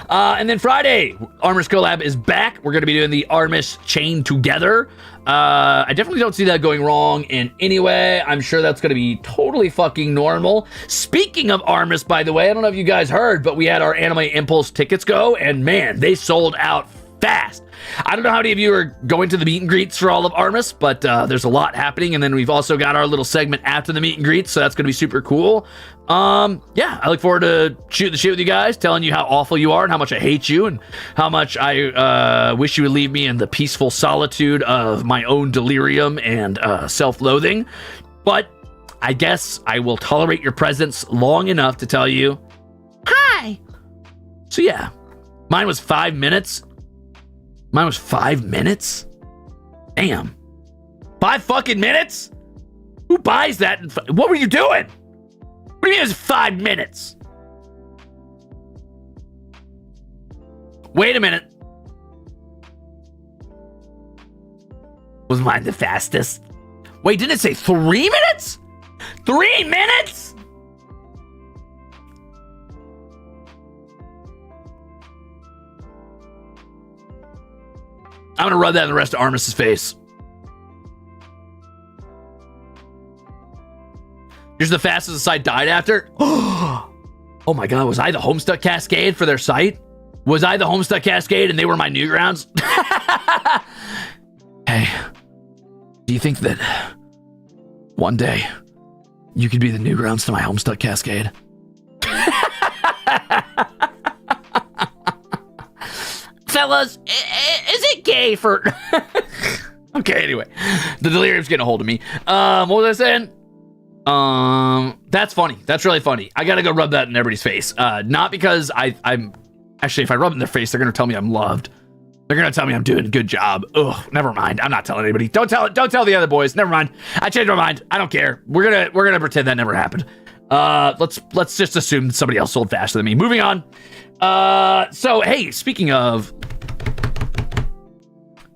And then Friday, Armus collab is back. We're going to be doing the Armus Chain Together. I definitely don't see that going wrong in any way. I'm sure that's going to be totally fucking normal. Speaking of Armus, by the way, I don't know if you guys heard, but we had our Anime Impulse tickets go, and man, they sold out fast. I don't know how many of you are going to the meet and greets for all of Armus, but there's a lot happening, and then we've also got our little segment after the meet and greets, so that's going to be super cool. Yeah, I look forward to shooting the shit with you guys, telling you how awful you are and how much I hate you and how much I wish you would leave me in the peaceful solitude of my own delirium and self-loathing. But I guess I will tolerate your presence long enough to tell you, hi. So yeah, mine was 5 minutes. Mine was 5 minutes? Damn. 5 fucking minutes? Who buys that? What were you doing? What do you mean it was 5 minutes? Wait a minute. Was mine the fastest? Wait, didn't it say 3 minutes? 3 minutes? I'm gonna rub that in the rest of Armus's face. Here's the fastest the site died after. Oh my god, was I the Homestuck Cascade for their site? Was I the Homestuck Cascade and they were my Newgrounds? Hey, do you think that one day you could be the new grounds to my Homestuck Cascade? Fellas, is it gay for... Okay, anyway. The delirium's getting a hold of me. What was I saying? That's funny. That's really funny. I gotta go rub that in everybody's face. Not because I'm... Actually, if I rub it in their face, they're gonna tell me I'm loved. They're gonna tell me I'm doing a good job. Ugh, never mind. I'm not telling anybody. Don't tell the other boys. Never mind. I changed my mind. I don't care. We're gonna pretend that never happened. Let's just assume somebody else sold faster than me. Moving on. So hey, speaking of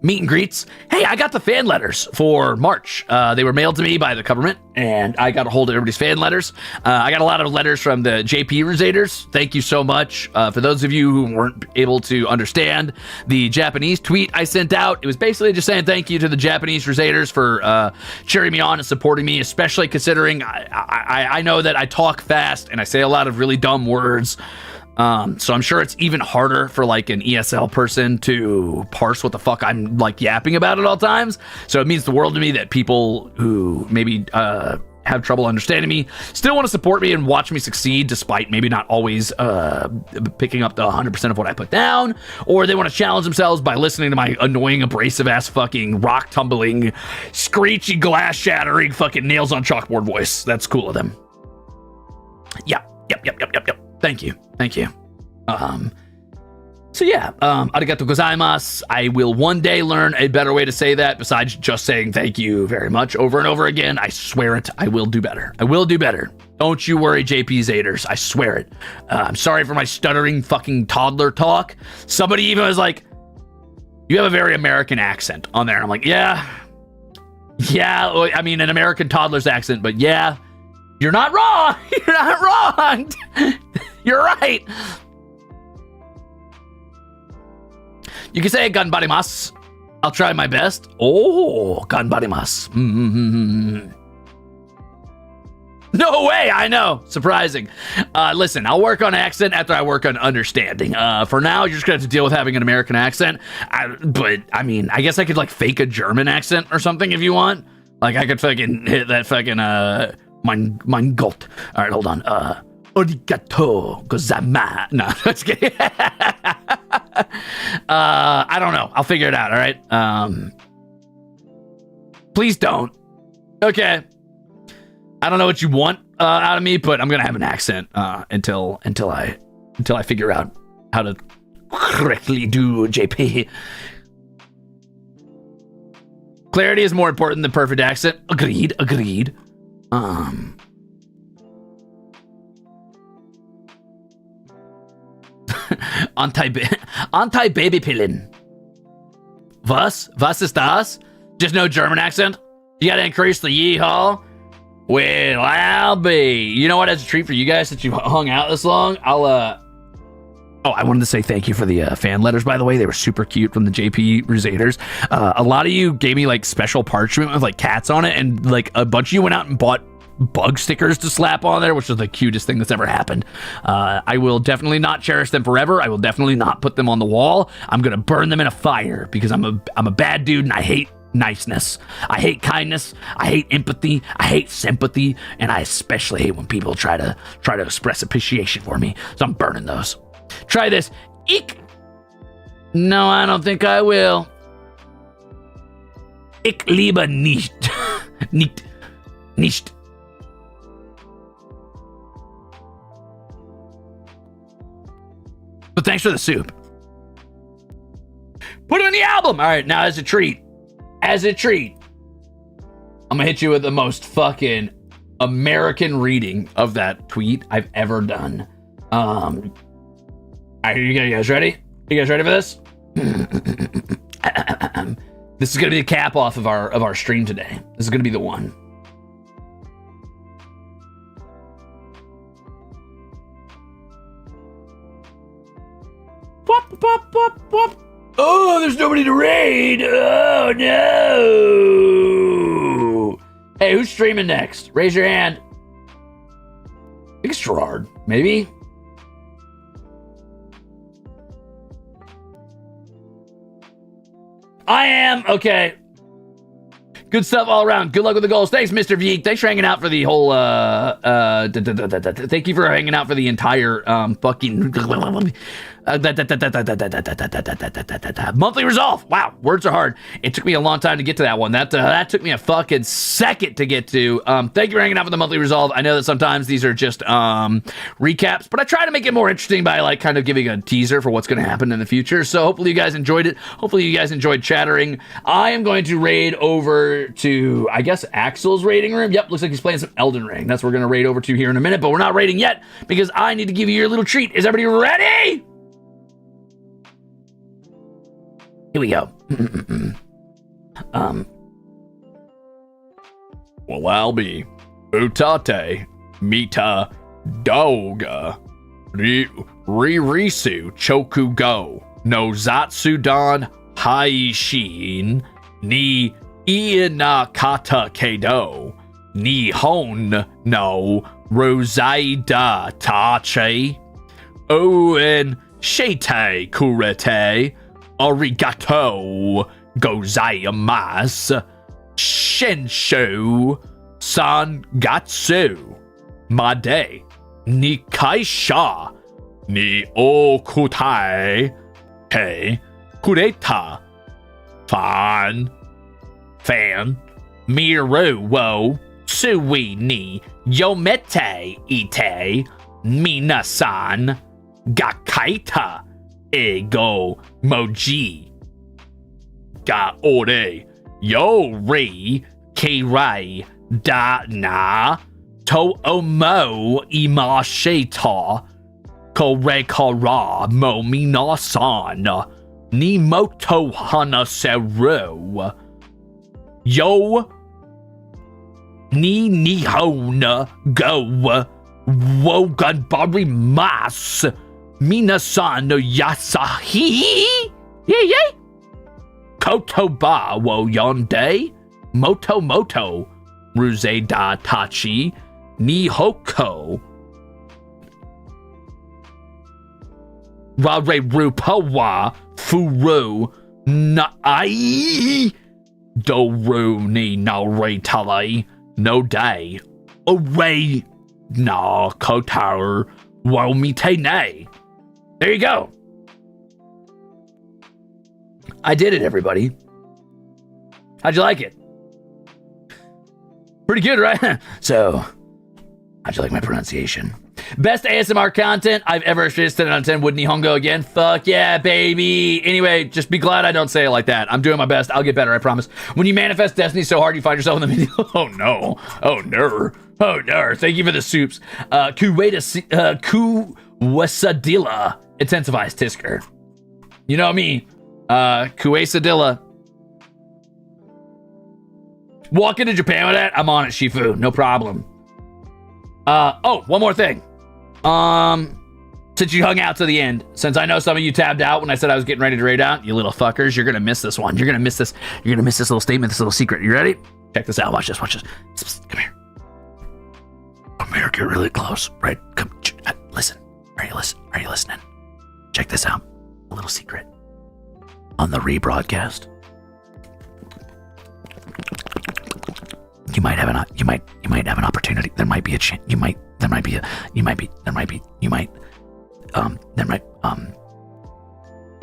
meet and greets, hey, I got the fan letters for March. They were mailed to me by the government, and I got a hold of everybody's fan letters. I got a lot of letters from the JP Ruzators. Thank you so much. For those of you who weren't able to understand the Japanese tweet I sent out, it was basically just saying thank you to the Japanese Ruzators for cheering me on and supporting me, especially considering I know that I talk fast and I say a lot of really dumb words. So I'm sure it's even harder for like an ESL person to parse what the fuck I'm like yapping about at all times. So it means the world to me that people who maybe have trouble understanding me still want to support me and watch me succeed, despite maybe not always picking up the 100% of what I put down, or they want to challenge themselves by listening to my annoying, abrasive ass fucking rock tumbling, screechy, glass shattering, fucking nails on chalkboard voice. That's cool of them. Yep. Thank you. So yeah, arigato gozaimasu. I will one day learn a better way to say that besides just saying thank you very much over and over again. I swear it. I will do better. Don't you worry, JP Zaders. I swear it. I'm sorry for my stuttering fucking toddler talk. Somebody even was like, you have a very American accent on there. And I'm like, yeah, I mean, an American toddler's accent, but yeah, you're not wrong. You're not wrong. You're right. You can say ganbarimasu. I'll try my best. Oh, ganbarimasu. No way, I know. Surprising. Listen, I'll work on accent after I work on understanding. For now, you're just gonna have to deal with having an American accent. But I mean, I guess I could like fake a German accent or something if you want. Like I could fucking hit that fucking mein Gott. All right, hold on. Arigato gozaimasu. No, that's kidding. I don't know. I'll figure it out. All right. Please don't. Okay. I don't know what you want out of me, but I'm gonna have an accent until I figure out how to correctly do JP. Clarity is more important than perfect accent. Agreed. Anti-Babypillen. Was ist das? Just no German accent? You gotta increase the yeehaw? Well, I'll be. You know what? As a treat for you guys that you hung out this long, I'll, Oh, I wanted to say thank you for the fan letters, by the way. They were super cute from the JP Ruzators. A lot of you gave me, like, special parchment with, like, cats on it, and, like, a bunch of you went out and bought bug stickers to slap on there, which is the cutest thing that's ever happened. I will definitely not cherish them forever. I will definitely not put them on the wall. I'm gonna burn them in a fire because I'm a bad dude and I hate niceness. I hate kindness. I hate empathy. I hate sympathy, and I especially hate when people try to express appreciation for me. So I'm burning those. Try this. Eek. No, I don't think I will. Ich liebe nicht. Nicht. But thanks for the soup. Put it on the album. All right, now as a treat, I'm gonna hit you with the most fucking American reading of that tweet I've ever done. All right, you guys ready? You guys ready for this? This is gonna be the cap off of our stream today. This is gonna be the one. Wop. Oh, there's nobody to raid. Oh, no. Hey, who's streaming next? Raise your hand. I think it's Gerard, maybe. I am. Okay. Good stuff all around. Good luck with the goals. Thanks, Mr. Veek. Thanks for hanging out for the whole, thank you for hanging out for the entire, fucking, monthly resolve. Wow, words are hard. It took me a long time to get to that one. That took me a fucking second to get to. Thank you for hanging out for the monthly resolve. I know that sometimes these are just recaps, but I try to make it more interesting by like kind of giving a teaser for what's going to happen in the future. So hopefully you guys enjoyed it. Hopefully you guys enjoyed chattering. I am going to raid over to, I guess, Axel's raiding room. Yep, looks like he's playing some Elden Ring. That's what we're going to raid over to here in a minute, but we're not raiding yet because I need to give you your little treat. Is everybody ready? Here we go. Well, I'll be utate mita doga ririsu choku go no zatsudan haishin ni iana kata kedo ni hon no rosaida tache oen shete kurete arigato gozaimasu shenshu sangatsu made ni kaisha ni okutai he kureta fan miru wo sui ni yomete ite minasan gakaita ego moji ga ore yo re kirai da na to omo imasheta kore kara mo minasan ni moto hana seru yo ni nihona go wogan bari mas minasan no yasahi yeah kotoba wo yonde moto Ruze da tachi ni hoko Rare rupawa furu na ai doru ni na re talai no day away na kotar wo mite ne. There you go. I did it, everybody. How'd you like it? Pretty good, right? So, how'd you like my pronunciation? Best ASMR content I've ever experienced. 10 out of 10. Would Nihongo again? Fuck yeah, baby. Anyway, just be glad I don't say it like that. I'm doing my best. I'll get better, I promise. When you manifest destiny so hard you find yourself in the video. Oh no. Oh no. Oh no. Thank you for the soups. Kuwesadilla intensifies Tisker. You know me. Kuwesadilla. Walk into Japan with that? I'm on it, Shifu. No problem. Oh, one more thing. Since you hung out to the end, since I know some of you tabbed out when I said I was getting ready to raid out, you little fuckers, you're gonna miss this one. You're gonna miss this. You're gonna miss this little statement, this little secret. You ready? Check this out. Watch this. Watch this. Psst, come here. Come here. Get really close. Right. Come. Listen. Are you listening? Check this out. A little secret. On the rebroadcast, you might have an opportunity. There might be a chance.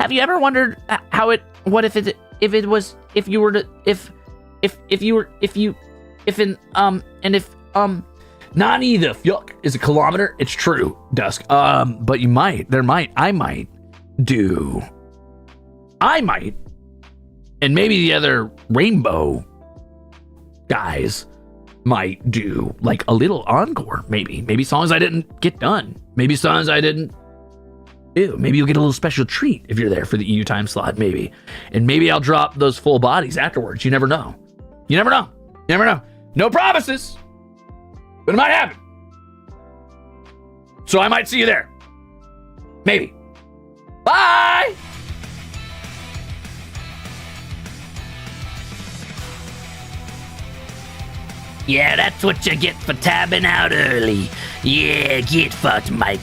Have you ever wondered how it? What if it? If it was? If you were to? If Nani the fuck is a kilometer. It's true, Dusk. But I might, and maybe the other rainbow guys might do like a little encore, maybe songs I didn't get done, maybe songs I didn't do. Maybe you'll get a little special treat if you're there for the EU time slot, maybe, and maybe I'll drop those full bodies afterwards. You never know. No promises, but it might happen. So I might see you there, maybe. Bye. Yeah, that's what you get for tabbing out early. Yeah, get fucked, Mike.